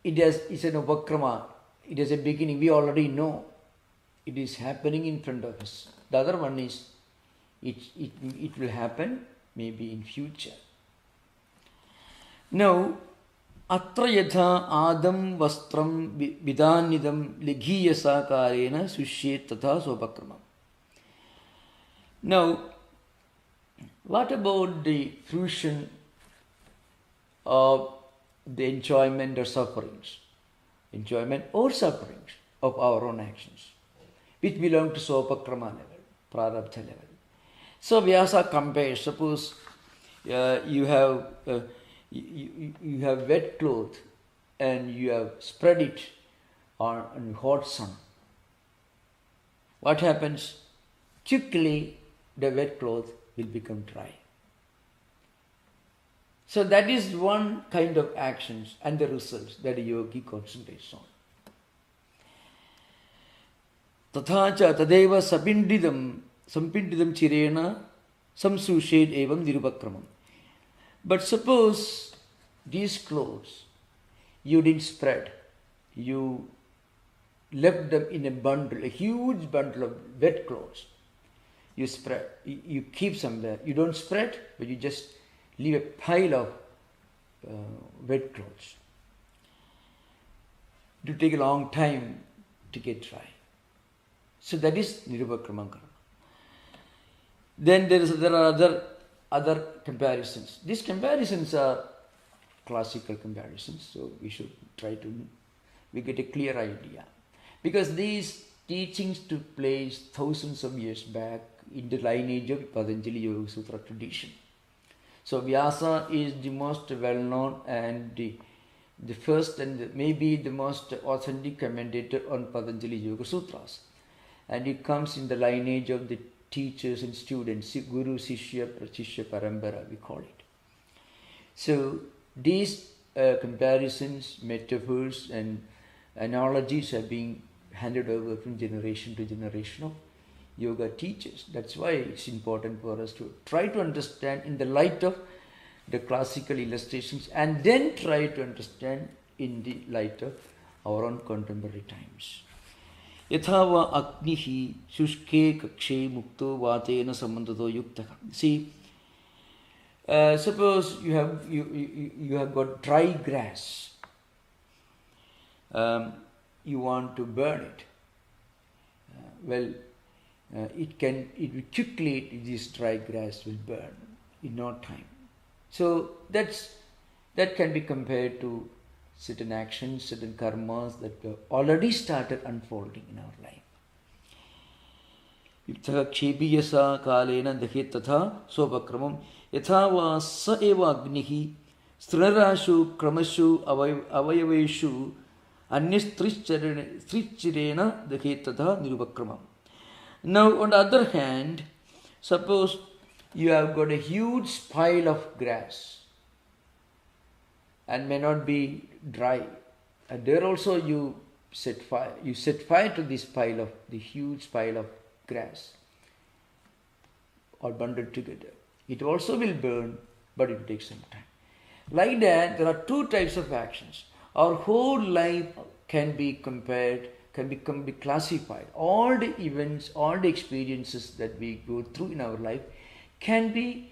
it's an upakrama, it is a beginning, we already know it is happening in front of us. The other one is it will happen maybe in future. Now, atra yatha adam vastram vidhanidam lighiyasa karena sushyet tatha sopakramam. Now, what about the fruition of the enjoyment or sufferings? Enjoyment or sufferings of our own actions, which belong to sopakrama level, prarabdha level. So Vyasa compares, suppose you have wet cloth and you have spread it on hot sun. What happens? Quickly the wet cloth will become dry. So that is one kind of actions and the results that a yogi concentrates on. Tathacha tadeva sampindidam chirena samsushed evam nirupakramam. But suppose these clothes you didn't spread, you left them in a bundle, a huge bundle of wet clothes. You spread, you keep somewhere. You don't spread, but you just leave a pile of wet clothes. It will take a long time to get dry. So that is nirupakramam karma. Then there are other comparisons. These comparisons are classical comparisons, so we should try to get a clear idea. Because these teachings took place thousands of years back in the lineage of Patanjali Yoga Sutra tradition. So Vyasa is the most well-known and the first and maybe the most authentic commentator on Patanjali Yoga Sutras. And it comes in the lineage of the teachers and students, Guru, Sishya, Prachishya, Parambara, we call it. So these comparisons, metaphors and analogies are being handed over from generation to generation of yoga teachers. That's why it's important for us to try to understand in the light of the classical illustrations and then try to understand in the light of our own contemporary times. Yathava agnihi shushke kakshe mukto vatena sambandhato yuktaka. See, suppose you have got dry grass. You want to burn it. It will quickly, this dry grass will burn in no time. So that can be compared to certain actions, certain karmas that have already started unfolding in our life. Yuktha kshepiyasa kalena dahet tatha sopakramam yatha va sa eva agnihi strinarashu kramashu avayaveshu anyastrichirena dahet tatha nirupakramam. Now on the other hand, suppose you have got a huge pile of grass and may not be dry, and there also you set fire. You set fire to this pile of the huge pile of grass, all bundled together. It also will burn, but it will take some time. Like that, there are two types of actions. Our whole life can be compared, can be classified. All the events, all the experiences that we go through in our life can be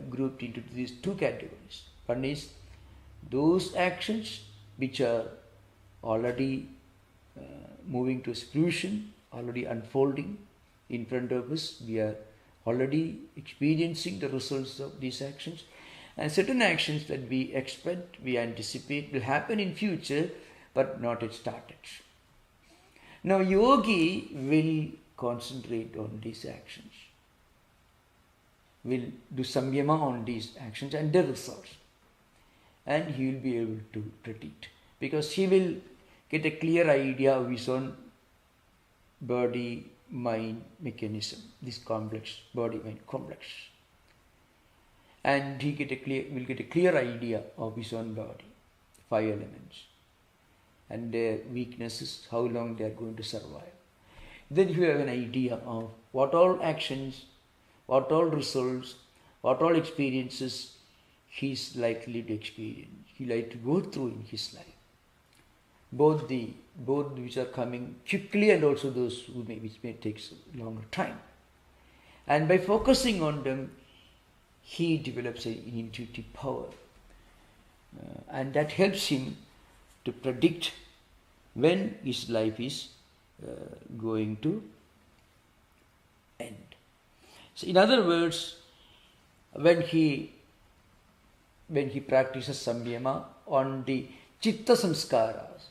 grouped into these two categories. One is those actions which are already moving to fruition, already unfolding in front of us. We are already experiencing the results of these actions. And certain actions that we expect, we anticipate will happen in future, but not yet started. Now yogi will concentrate on these actions, will do samyama on these actions and their results. And he will be able to predict, because he will get a clear idea of his own body, mind mechanism, this complex, body-mind complex. And he will get a clear idea of his own body, 5 elements, and their weaknesses, how long they are going to survive. Then you have an idea of what all actions, what all results, what all experiences he is likely to experience, he likely to go through in his life. Both which are coming quickly and also those which may take longer time. And by focusing on them, he develops an intuitive power, and that helps him to predict when his life is going to end. So in other words, when he practices samyama on the chitta samskaras,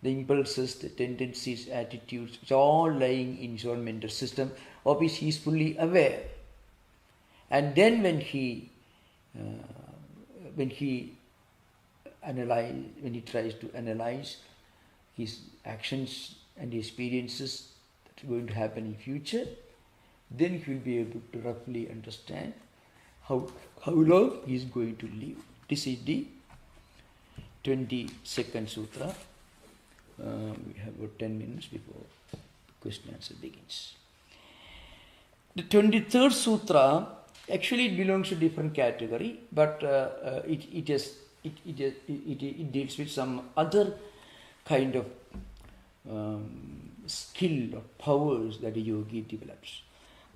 the impulses, the tendencies, attitudes, which are all lying in his own mental system, of which he is fully aware. And then when he tries to analyze his actions and experiences that are going to happen in future, then he will be able to roughly understand how long he is going to live. This is the 22nd sutra. We have about 10 minutes before the question answer begins. The 23rd sutra, actually it belongs to a different category, but it deals with some other kind of skill or powers that a yogi develops.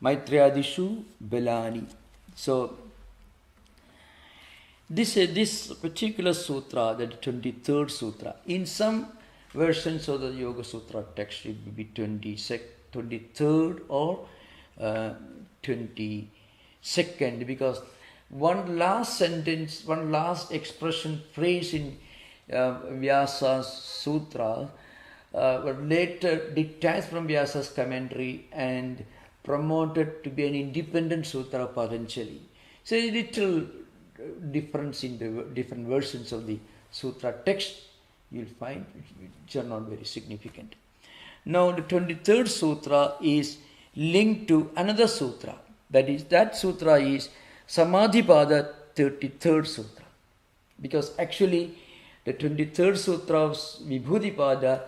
Maitrayadishu Belani. So this particular sutra, the 23rd sutra, in some versions of the Yoga Sutra text, it will be 23rd or 22nd, because one last sentence, one last expression, phrase in Vyasa's Sutra were later detached from Vyasa's commentary and promoted to be an independent sutra of Patanjali. So a little difference in the different versions of the sutra text you will find, which are not very significant. Now the 23rd sutra is linked to another sutra. That sutra is Samadhipada 33rd sutra. Because actually the 23rd sutra of Vibhudipada,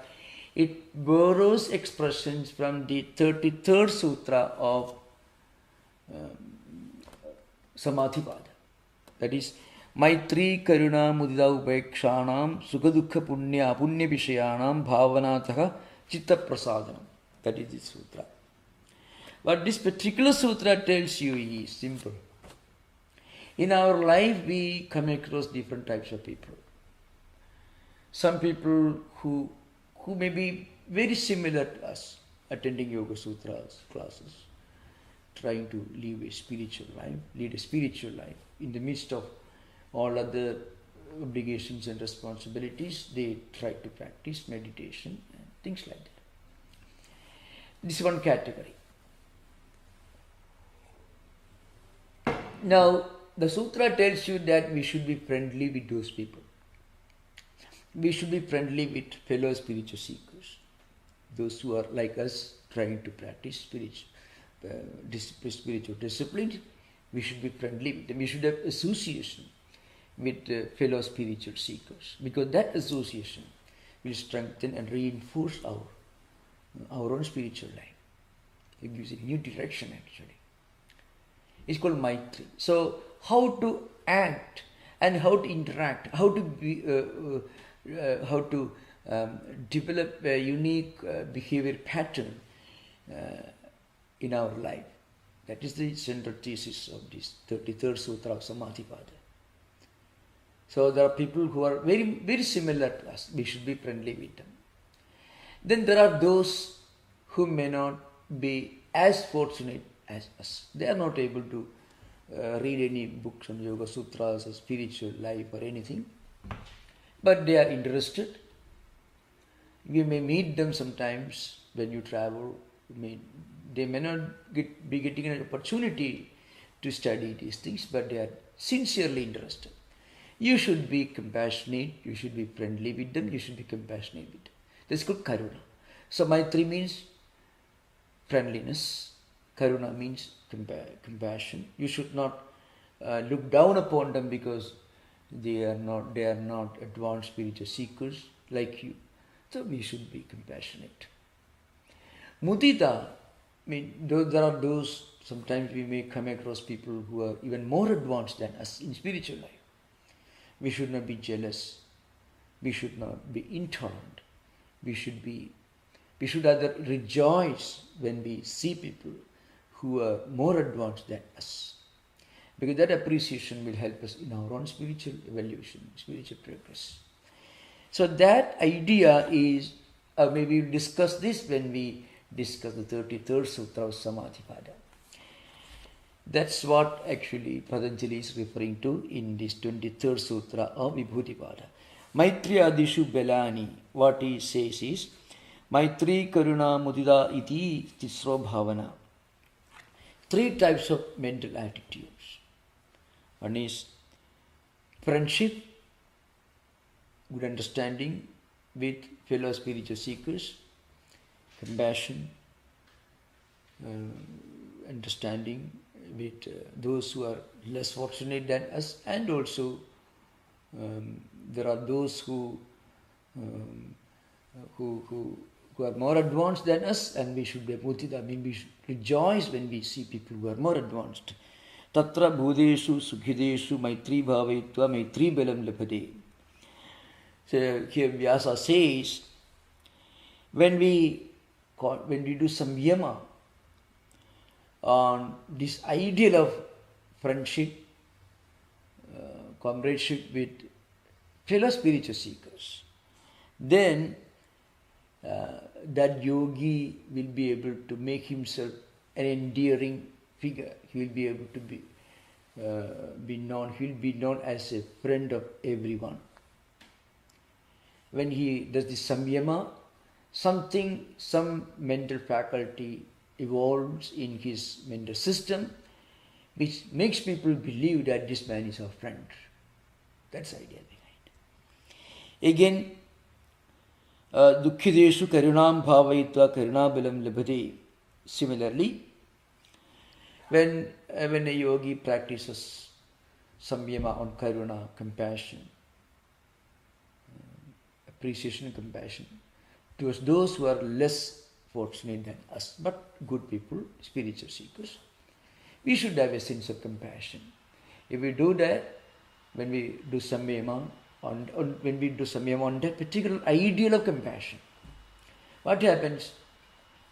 it borrows expressions from the 33rd sutra of Samadhipada. That is Maitri Karuna Mudita Upekshanam Sukadukha Punya Punya Vishayanam Bhavanataha Chitta Prasadanam. That is the sutra. What this particular sutra tells you is simple. In our life we come across different types of people. Some people who may be very similar to us, attending Yoga Sutras classes, trying to lead a spiritual life in the midst of all other obligations and responsibilities. They try to practice meditation and things like that. This is one category. Now, the sutra tells you that we should be friendly with those people. We should be friendly with fellow spiritual seekers, those who are like us, trying to practice spiritual discipline. We should be friendly with them. We should have association with fellow spiritual seekers, because that association will strengthen and reinforce our own spiritual life. It gives a new direction actually. It's called Maitri. So how to act and how to interact, how to be, develop a unique behavior pattern in our life. That is the central thesis of this 33rd Sutra of Samadhipada. So there are people who are very, very similar to us. We should be friendly with them. Then there are those who may not be as fortunate as us. They are not able to read any books on Yoga Sutras or spiritual life or anything. But they are interested. You may meet them sometimes when you travel. They may not be getting an opportunity to study these things, but they are sincerely interested. You should be compassionate, you should be friendly with them, you should be compassionate with them. That's called Karuna. So Maitri means friendliness, Karuna means compassion. You should not look down upon them because they are not advanced spiritual seekers like you. So we should be compassionate. Mudita, there are those, sometimes we may come across people who are even more advanced than us in spiritual life. We should not be jealous. We should not be intolerant. We should rather rejoice when we see people who are more advanced than us. Because that appreciation will help us in our own spiritual evolution, spiritual progress. So that idea is, maybe we'll discuss this when we discuss the 33rd Sutra of Samadhipada. That's what actually Patanjali is referring to in this 23rd Sutra of Vibhutipada. Maitri Adishu Belani, what he says is, Maitri Karuna Mudita iti Tisro Bhavana. 3 types of mental attitudes. One is friendship, good understanding with fellow spiritual seekers, compassion, understanding with those who are less fortunate than us, and also there are those who are more advanced than us, and we should be mudita, we should rejoice when we see people who are more advanced. Tatra bhudeshu sukhideshu maitri bhavaitva maitri belam labhade. So here Vyasa says, when we do samyama on this ideal of friendship, comradeship with fellow spiritual seekers, then that yogi will be able to make himself an endearing figure. He will be able to be known. He will be known as a friend of everyone. When he does this samyama, some mental faculty evolves in his mental system, which makes people believe that this man is our friend. That's the idea behind. Again, Dukkhideshu karunam bhavaitva karunabalam labhade. Similarly, when a yogi practices samyama on karuna, compassion, appreciation and compassion towards those who are less fortunate than us, but good people, spiritual seekers, we should have a sense of compassion. If we do that, when we do samyama on that particular ideal of compassion, what happens?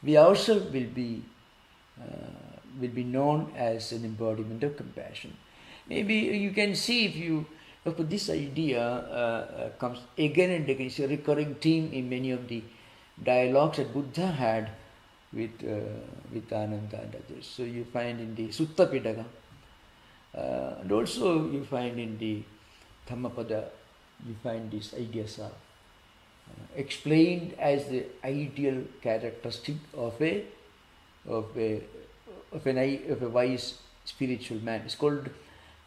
We ourselves will be known as an embodiment of compassion. Maybe you can see if this idea comes again and again. It's a recurring theme in many of the dialogues that Buddha had with Ananda and others. So you find in the Sutta Pitaka, and also you find in the Dhammapada, you find these ideas are explained as the ideal characteristic of a wise spiritual man. It's called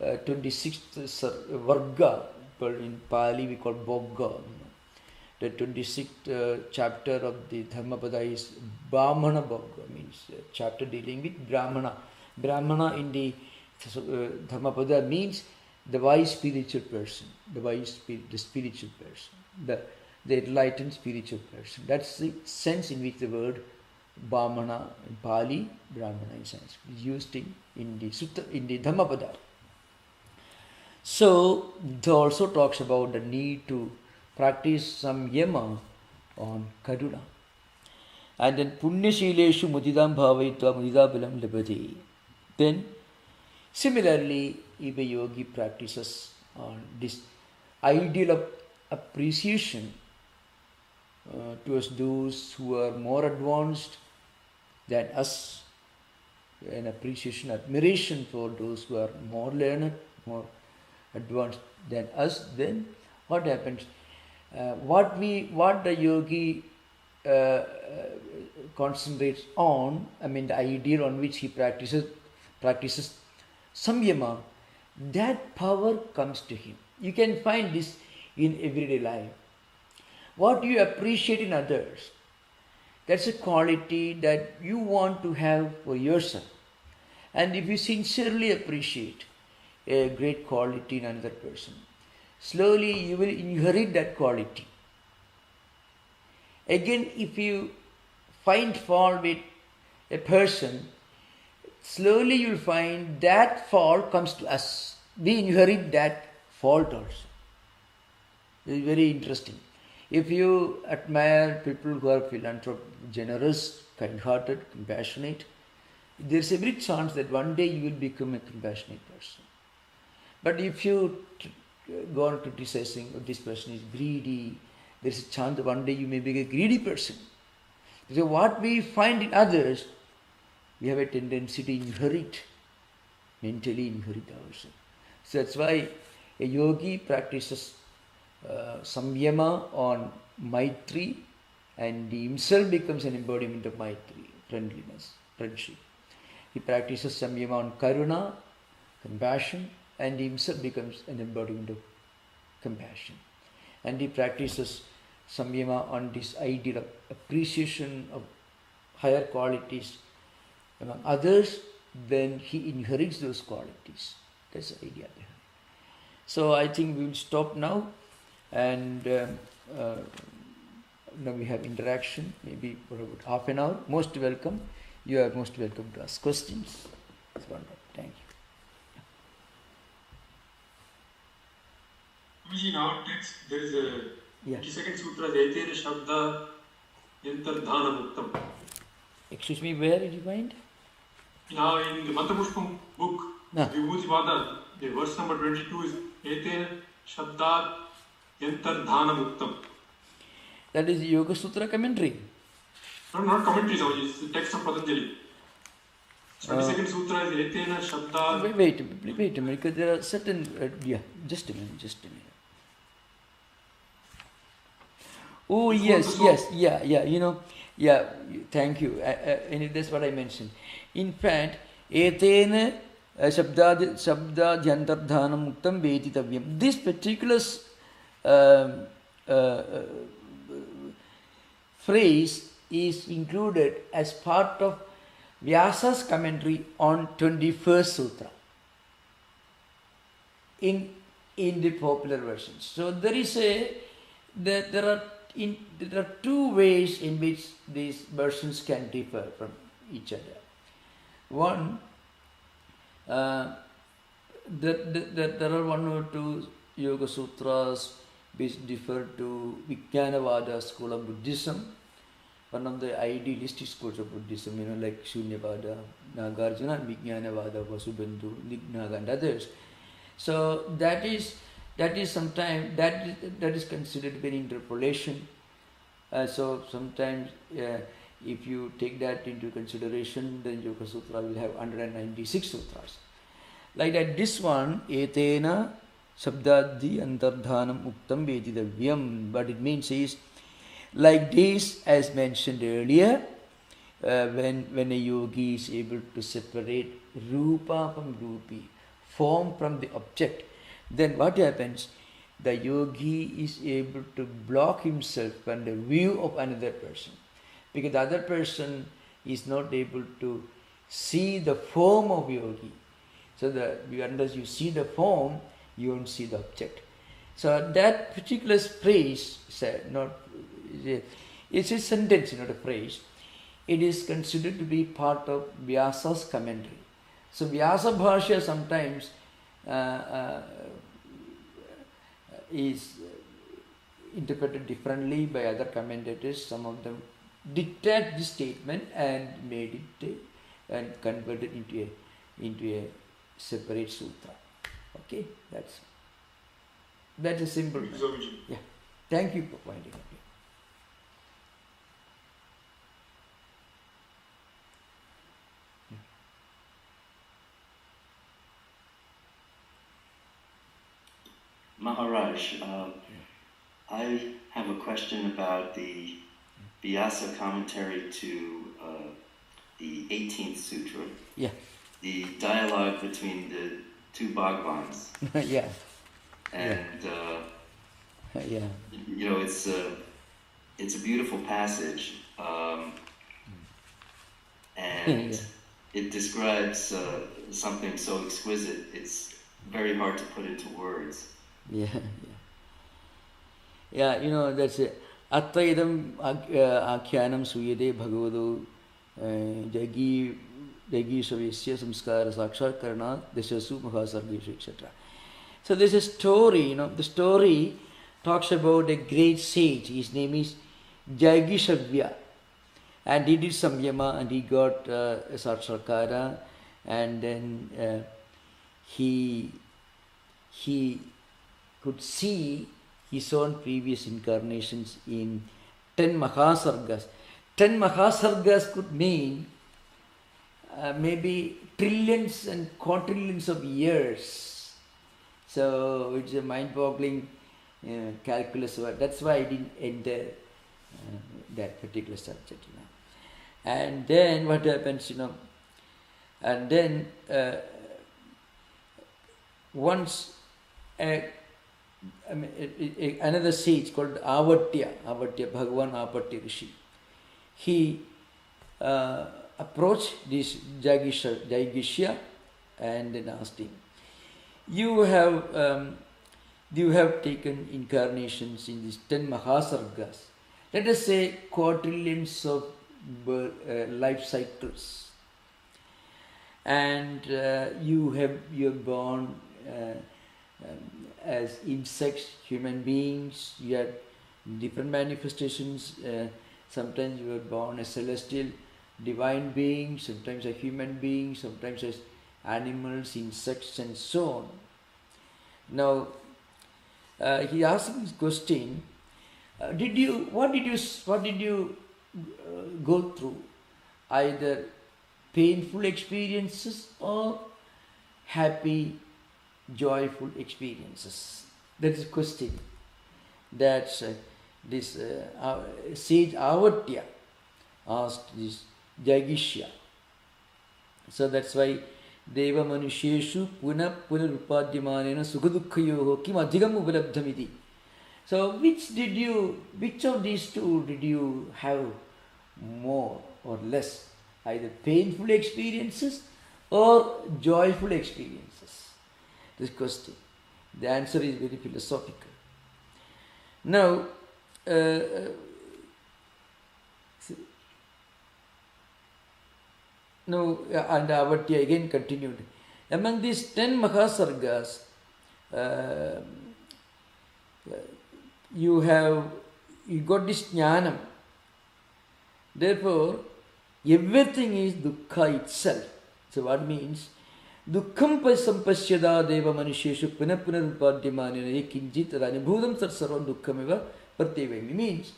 26th Varga, in Pali we call Bogga. The 26th chapter of the Dhammapada is Brahmana Bogga, means chapter dealing with Brahmana. Brahmana in the Dhammapada means the wise spiritual person, the spiritual person. the enlightened spiritual person. That's the sense in which the word Brahmana in Pali, Brahmana in Sanskrit, is used in the Sutra, in the Dhammapada. So, it also talks about the need to practice some yama on Karuna. And then Punyashileshu Mudidam Bhavaitva Mudidabalam Labhati. Then, similarly, if a yogi practices on this ideal of appreciation towards those who are more advanced than us, an appreciation, admiration for those who are more learned, more advanced than us, then what happens? What the yogi concentrates on, the ideal on which he practices samyama, that power comes to him. You can find this in everyday life. What you appreciate in others, that's a quality that you want to have for yourself. And if you sincerely appreciate a great quality in another person, slowly you will inherit that quality. Again, if you find fault with a person, slowly you will find that fault comes to us. We inherit that fault also. It is very interesting. If you admire people who are philanthropic, generous, kind-hearted, compassionate, there is every chance that one day you will become a compassionate person. But if you go on criticizing, oh, this person is greedy, there is a chance that one day you may be a greedy person. So what we find in others, we have a tendency to inherit, mentally inherit ourselves. So that's why a yogi practices samyama on Maitri, and he himself becomes an embodiment of Maitri, friendliness, friendship. He practices samyama on Karuna, compassion, and he himself becomes an embodiment of compassion. And he practices samyama on this ideal of appreciation of higher qualities among others, then he inherits those qualities. That's the idea behind. So I think we will stop now, and now we have interaction, maybe for about half an hour. Most welcome. You are most welcome to ask questions. That's wonderful. Thank you. In our text, there is a 22nd Sutra, Etena Shabda Yantardhana Muktam. Excuse me, where did you find? Now in the Mantrapushpam book, Vibhutivada, the verse number 22 is Etena Shabda Yantardhana Muktam. That is Yoga Sutra commentary. No, not commentary, it's the text of Patanjali. 22nd Sutra is Etena Shabda. Wait a minute, because there are certain. Just a minute. Oh, yes, thank you. And that's what I mentioned. In fact, etena shabdadhyantardhanam muktam veditavyam. This particular phrase is included as part of Vyasa's commentary on 21st Sutra in the popular versions. So there are two ways in which these versions can differ from each other. One, there are one or two Yoga Sutras which differ to Vijnanavada school of Buddhism, one of the idealistic schools of Buddhism, like Shunyavada, Nagarjuna, Vijnanavada, Vasubandhu, Nignaga, and others. So that is sometimes that is considered to be an interpolation. So sometimes if you take that into consideration, then Yoga Sutra will have 196 sutras. Like that, this one, Etena Sabdadhi Antardhanam Uktam Vedidavyam, what it means is, like this, as mentioned earlier, when a yogi is able to separate Rupa from Rupi, form from the object, then what happens? The yogi is able to block himself from the view of another person, because the other person is not able to see the form of yogi. So unless you see the form, you won't see the object. So that particular phrase, it's a sentence, not a phrase. It is considered to be part of Vyasa's commentary. So Vyasa Bhashya sometimes is interpreted differently by other commentators. Some of them detached this statement and made it and converted into a separate sutra. Okay, that's a simple. Yeah. Thank you for pointing out. Maharaj, I have a question about the Vyasa commentary to the 18th Sutra. Yeah. The dialogue between the two Bhagavans. Yeah. And yeah. You know, it's a beautiful passage, and it describes something so exquisite. It's very hard to put into words. Yeah, you know, that's it. Attaidam akyanam suyade bhagavado jagi savesya samskara sakshar karna deshasu mahasargeshu, etc. So there's a story, you know, the story talks about a great sage. His name is Jagishavya, and he did samyama and he got saksakara, and then he could see his own previous incarnations in 10 Mahasargas. 10 Mahasargas could mean maybe trillions and quadrillions of years. So it's a mind-boggling calculus. That's why I didn't enter that particular subject. You know. And then what happens, you know, and then once another sage called Avatya, Bhagavan Avatya Rishi, he approached this Jagisha and then asked him, you have taken incarnations in these 10 Mahasargas, let us say quadrillions of life cycles, and you are born as insects, human beings, you have different manifestations. Sometimes you are born as celestial, divine beings, sometimes as human beings, sometimes as animals, insects, and so on. Now, he asked this question: what did you go through? Either painful experiences or happy, joyful experiences? That is a question that this sage Avatya asked this Jagisha. So that's why Deva Manusheshu Puna Rupadyamanena Sukadukhayoho Kim Adhigam Upadabdhamiti. So which of these two did you have more or less? Either painful experiences or joyful experiences? This question. The answer is very philosophical. Now, and Avatya again continued. Among these 10 Mahasargas, you got this jnanam. Therefore, everything is dukkha itself. So what means? Dukkham sampasyada deva manusheshu punapunarupadyamanena kinjit anubhudam satsarvam dukkhamiva pratyevami. Means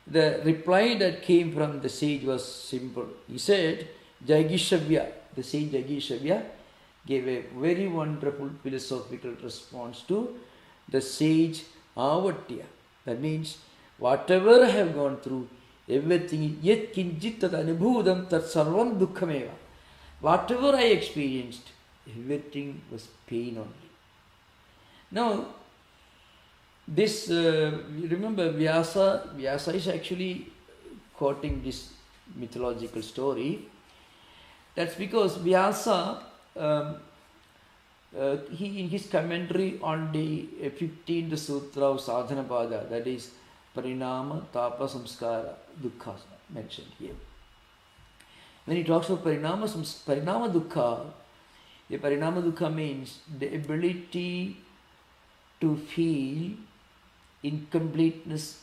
the reply that came from the sage was simple. He said, Jagishavya, the sage Jagishavya, gave a very wonderful philosophical response to the sage Avatya. That means, whatever I have gone through, everything, yet kinjit tad anubhudam tat sarvam dukkhameva. Whatever I experienced, everything was pain only. Now, this, remember Vyasa is actually quoting this mythological story. That's because Vyasa he in his commentary on the 15th Sutra of Sadhanapada, that is Parinama, Tapa, Samskara, Dukkha mentioned here. When he talks of Parinama Dukkha, the Parinama Dukkha means the ability to feel incompleteness,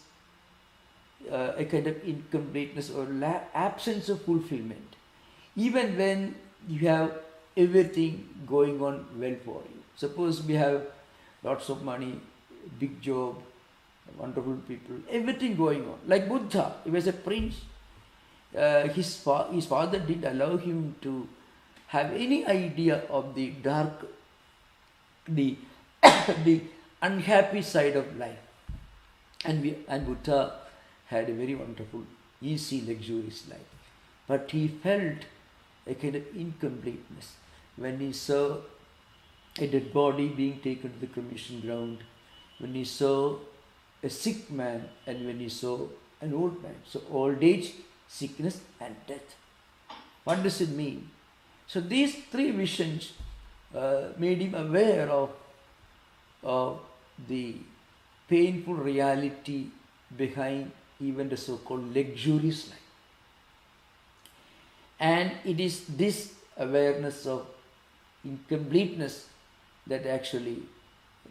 a kind of incompleteness or absence of fulfillment, even when you have everything going on well for you. Suppose we have lots of money, big job, wonderful people, everything going on. Like Buddha, he was a prince. His father didn't allow him to have any idea of the dark, the unhappy side of life. And Buddha had a very wonderful, easy, luxurious life. But he felt a kind of incompleteness when he saw a dead body being taken to the cremation ground, when he saw a sick man, and when he saw an old man. So old age, sickness and death. What does it mean? So these three visions made him aware of the painful reality behind even the so-called luxurious life. And it is this awareness of incompleteness that actually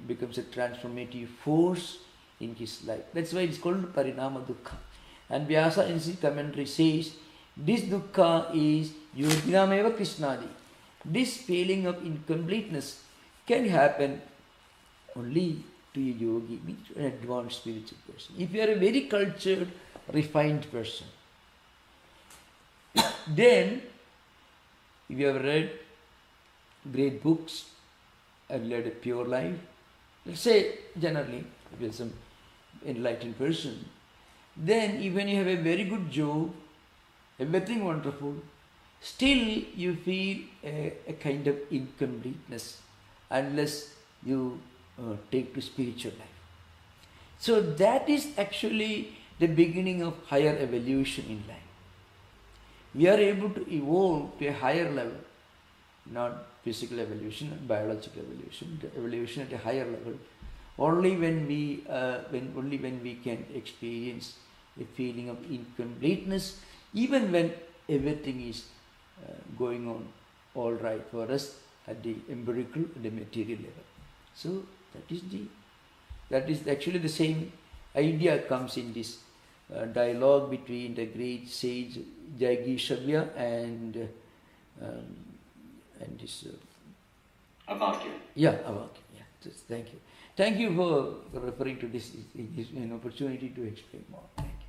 becomes a transformative force in his life. That's why it's called Parinama Dukkha. And Vyasa in his commentary says, this dukkha is yoginameva krishnadi. This feeling of incompleteness can happen only to a yogi, means an advanced spiritual person. If you are a very cultured, refined person, then if you have read great books and led a pure life, let's say generally, if you are some enlightened person, then even you have a very good job, everything wonderful, still you feel a kind of incompleteness unless you take to spiritual life. So that is actually the beginning of higher evolution in life. We are able to evolve to a higher level, not physical evolution, not biological evolution, the evolution at a higher level, only when we can experience a feeling of incompleteness, even when everything is going on all right for us at the empirical and the material level. So that is actually the same idea comes in this dialogue between the great sage Jaigishavya and this Avakya. Yeah, Avakya. Yeah, thank you. Thank you for referring to this. It gives me an opportunity to explain more. Thank you.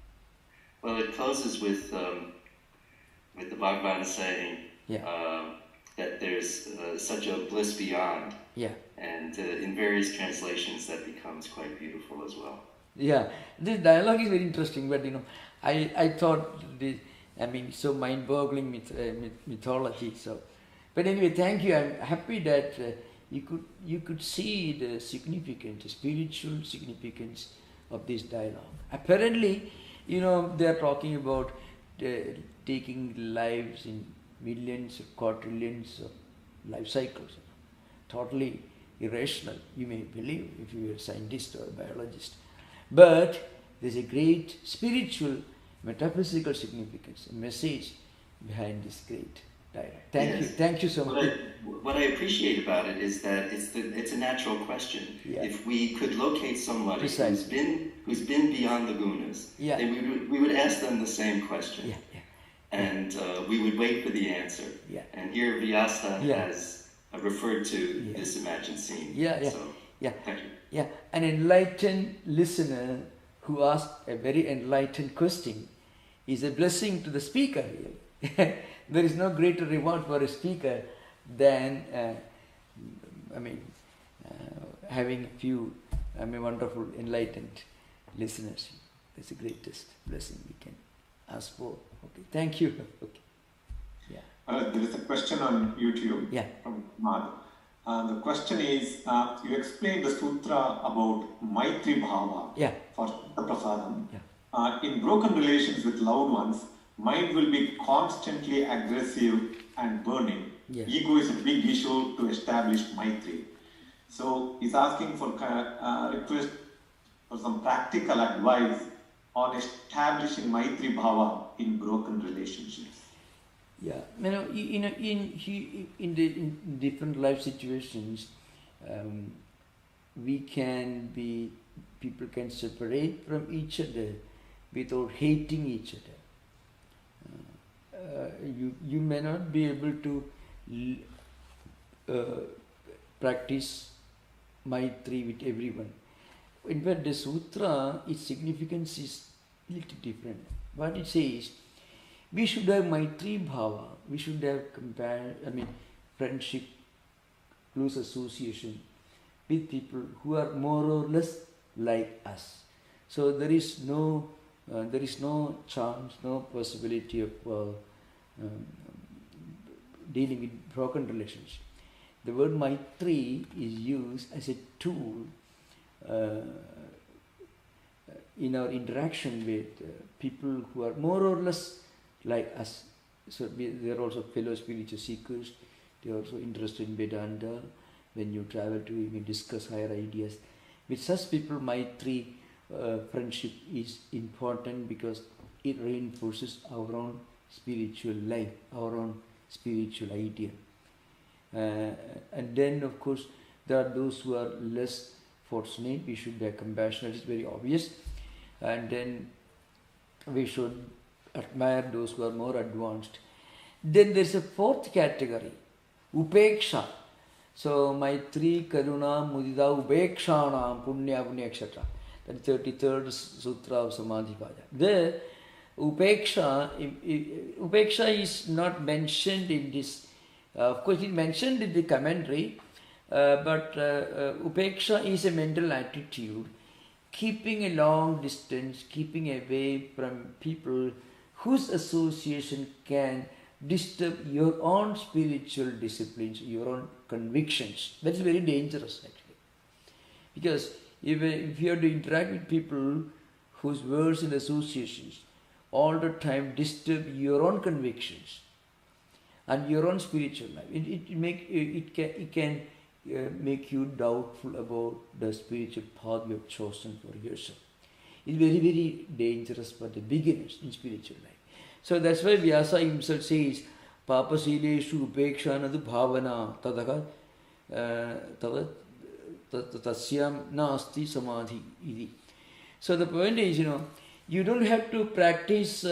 Well, it closes with the Bhagavan saying that there's such a bliss beyond. Yeah. And in various translations that becomes quite beautiful as well. Yeah, this dialogue is very interesting, but I thought so mind-boggling mythology. So, but anyway, thank you. I'm happy that you could see the significance, the spiritual significance of this dialogue. Apparently, they are talking about taking lives in millions or quadrillions of life cycles. Totally irrational, you may believe if you are a scientist or a biologist. But there's a great spiritual, metaphysical significance, a message behind this great dialogue. Thank you so much. What I appreciate about it is that it's a natural question. Yeah. If we could locate somebody who's been beyond the gunas, then we would ask them the same question. Yeah. And we would wait for the answer. Yeah. And here Vyasa has referred to this imagined scene. Thank you. Yeah, an enlightened listener who asks a very enlightened question is a blessing to the speaker. Really. There is no greater reward for a speaker than having a few wonderful enlightened listeners. That's the greatest blessing we can ask for. Okay, thank you. Okay. Yeah. There is a question on YouTube from Mad. The question is, you explained the sutra about Maitri Bhava for Prasadam. In broken relations with loved ones, mind will be constantly aggressive and burning. ego is a big issue to establish Maitri. So he's asking for request for some practical advice on establishing Maitri Bhava in broken relationships. Yeah, in different life situations, people can separate from each other without hating each other. You may not be able to practice Maitri with everyone. In fact, the Sutra, its significance is a little different. What it says, we should have Maitri Bhava, we should have friendship, close association with people who are more or less like us. So there is no chance, no possibility of dealing with broken relations. The word Maitri is used as a tool in our interaction with people who are more or less like us. So they are also fellow spiritual seekers. They are also interested in Vedanta. When you travel to even discuss higher ideas, with such people, Maitri friendship is important because it reinforces our own spiritual life, our own spiritual idea. And then, of course, there are those who are less fortunate. We should be compassionate. It's very obvious. And then we should admire those who are more advanced. Then there's a fourth category, Upeksha. So Maitri, Karuna, Mudita, Upekshanam, Punya, etc. That is 33rd Sutra of Samadhipada. The Upeksha is not mentioned in this. Of course, it's mentioned in the commentary, but Upeksha is a mental attitude, keeping a long distance, keeping away from people whose association can disturb your own spiritual disciplines, your own convictions. That is very dangerous actually. Because if you have to interact with people whose words and associations all the time disturb your own convictions and your own spiritual life, it can make you doubtful about the spiritual path you have chosen for yourself. It's very, very dangerous for the beginners in spiritual life. So that's why Vyasa himself says, Papasileshu upekshanadu bhavana tadaka tasyam nasti samadhi iti. So the point is, you don't have to practice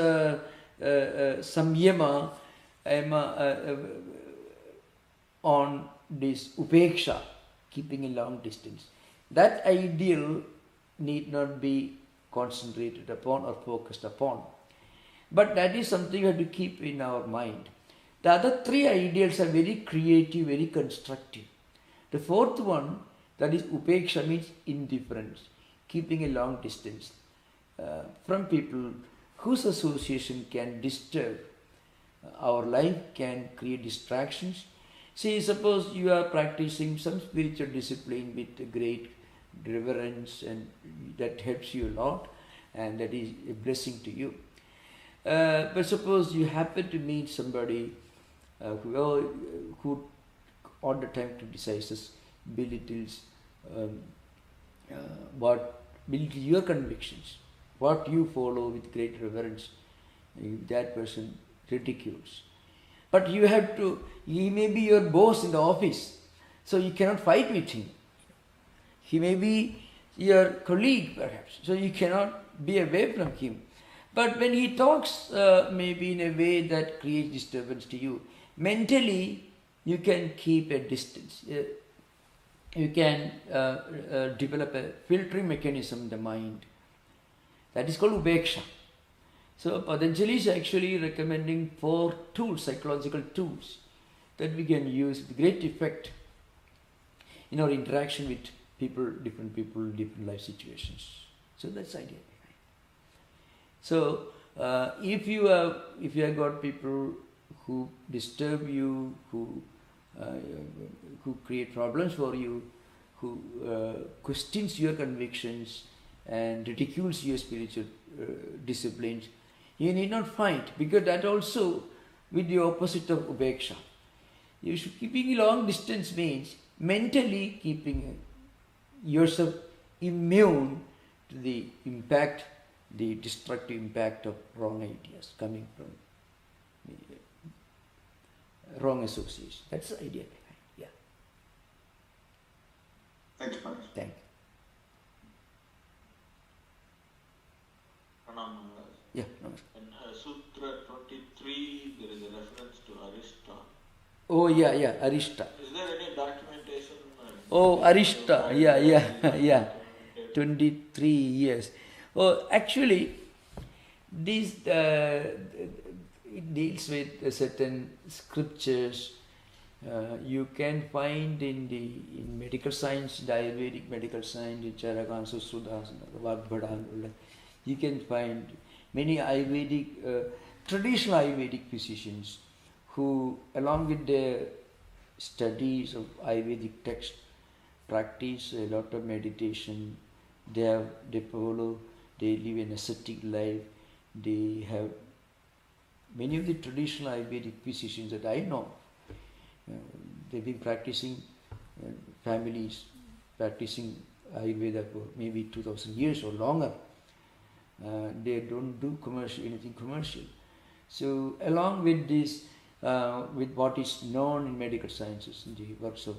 samyama on this upeksha, keeping a long distance. That ideal need not be concentrated upon or focused upon. But that is something we have to keep in our mind. The other three ideals are very creative, very constructive. The fourth one, that is upeksha, means indifference, keeping a long distance from people whose association can disturb our life, can create distractions. See, suppose you are practicing some spiritual discipline with great reverence, and that helps you a lot, and that is a blessing to you. But suppose you happen to meet somebody who all the time criticizes, belittles your convictions, what you follow with great reverence, that person ridicules. But he may be your boss in the office, so you cannot fight with him. He may be your colleague perhaps, so you cannot be away from him. But when he talks maybe in a way that creates disturbance to you, mentally you can keep a distance. You can develop a filtering mechanism in the mind. That is called upeksha. So Patanjali is actually recommending 4 tools, psychological tools, that we can use with great effect in our interaction with different life situations. So that's the idea. So if you have got people who disturb you, who create problems for you, who questions your convictions and ridicules your spiritual disciplines, you need not fight, because that also with the opposite of upeksha. You should keeping long distance means mentally keeping yourself immune to the impact, the destructive impact of wrong ideas coming from the wrong association. That's the idea behind. Yeah. Thank you, Maharaj. Thank you. Pranam, Maharaj. Yeah, namaskar. In Sutra 23, there is a reference to Arishta. Oh, yeah, Arishta. Is there any documentation? Oh, Arishta, yeah. 23 years. Oh, actually, this it deals with certain scriptures you can find in medical science, the Ayurvedic medical science, in Charaka, Sutras, Vagbhada. You can find many Ayurvedic, traditional Ayurvedic physicians who, along with their studies of Ayurvedic text, practice a lot of meditation. They live an ascetic life. They have many of the traditional Ayurvedic physicians that I know. They've been practicing, families practicing Ayurveda for maybe 2000 years or longer. They don't do anything commercial. So along with this, with what is known in medical sciences, in the works of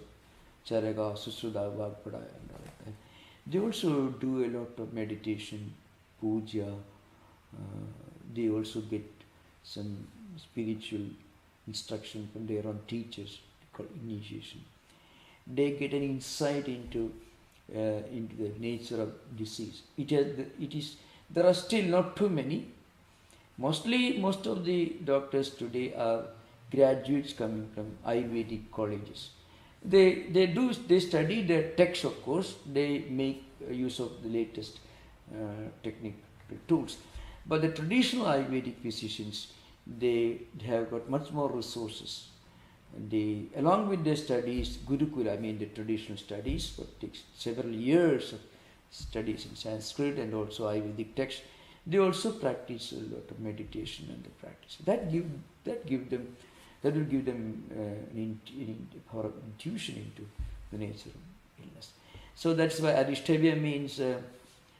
Charaka, Sutra, Vagbhada and all that, they also do a lot of meditation, puja. They also get some spiritual instruction from their own teachers called initiation. They get an insight into the nature of disease. There are still not too many. Most of the doctors today are graduates coming from Ayurvedic colleges. They study their text, of course. They make use of the latest technical tools. But the traditional Ayurvedic physicians, they have got much more resources. Along with their studies, Gurukula, the traditional studies, what takes several years of studies in Sanskrit and also Ayurvedic text, they also practice a lot of meditation and the practice. That will give them power of intuition into the nature of illness. So that's why Arishtavya means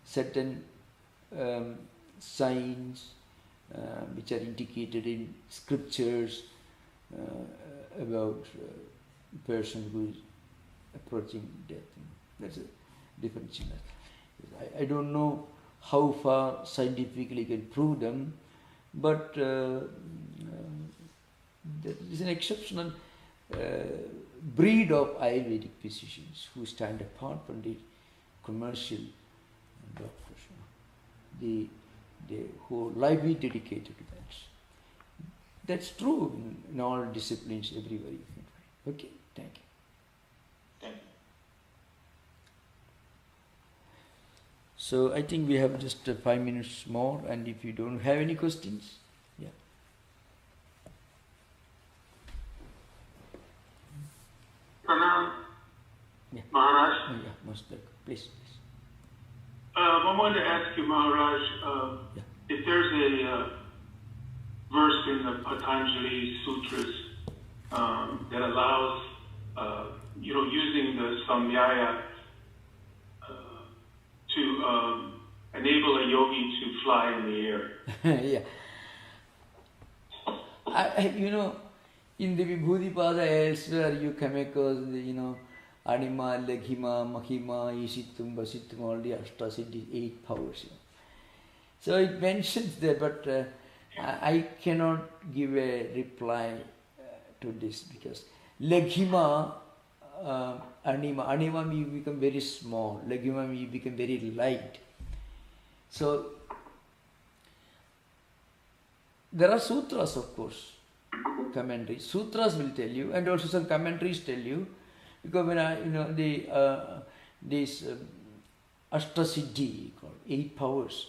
certain signs which are indicated in scriptures about a person who is approaching death. That's a different thing. I don't know how far scientifically can prove them, but there is an exceptional breed of Ayurvedic physicians who stand apart from the commercial doctors. The whole life is dedicated to that. That's true in all disciplines, everywhere you can find. Okay, thank you. Thank you. So I think we have just 5 minutes more, and if you don't have any questions, yeah. Pranam, yeah. Maharaj. Oh, yeah, most welcome. Please. I wanted to ask you, Maharaj, if there's a verse in the Patanjali Sutras that allows, using the samyaya to enable a yogi to fly in the air. Yeah. In the Vibhudipada elsewhere you come across the, Anima, Laghima, Mahima, Ishitum, Basitum, all the Ashtasiddhis, 8 powers. So it mentions there, but I cannot give a reply to this because Laghima, Anima may become very small, Laghima may become very light. So there are sutras, of course, commentaries. Sutras will tell you, and also some commentaries tell you, because when this Ashtasiddhi called 8 powers,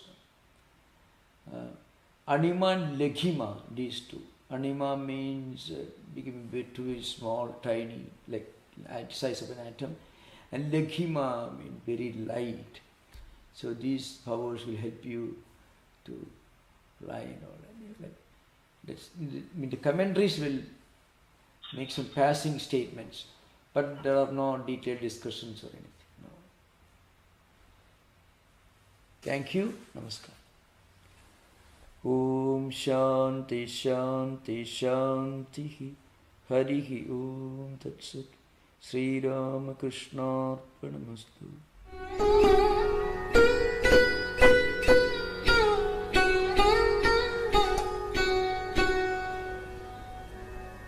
Anima and Laghima, these two. Anima means becoming very small, tiny, like size of an atom, and Laghima means very light. So these powers will help you to fly and all that. The commentaries will make some passing statements, but there are no detailed discussions or anything. No. Thank you. Namaskar. Om Shanti Shanti Shanti Harihi Om Tat Sat Sri Ramakrishna Arpanamastu.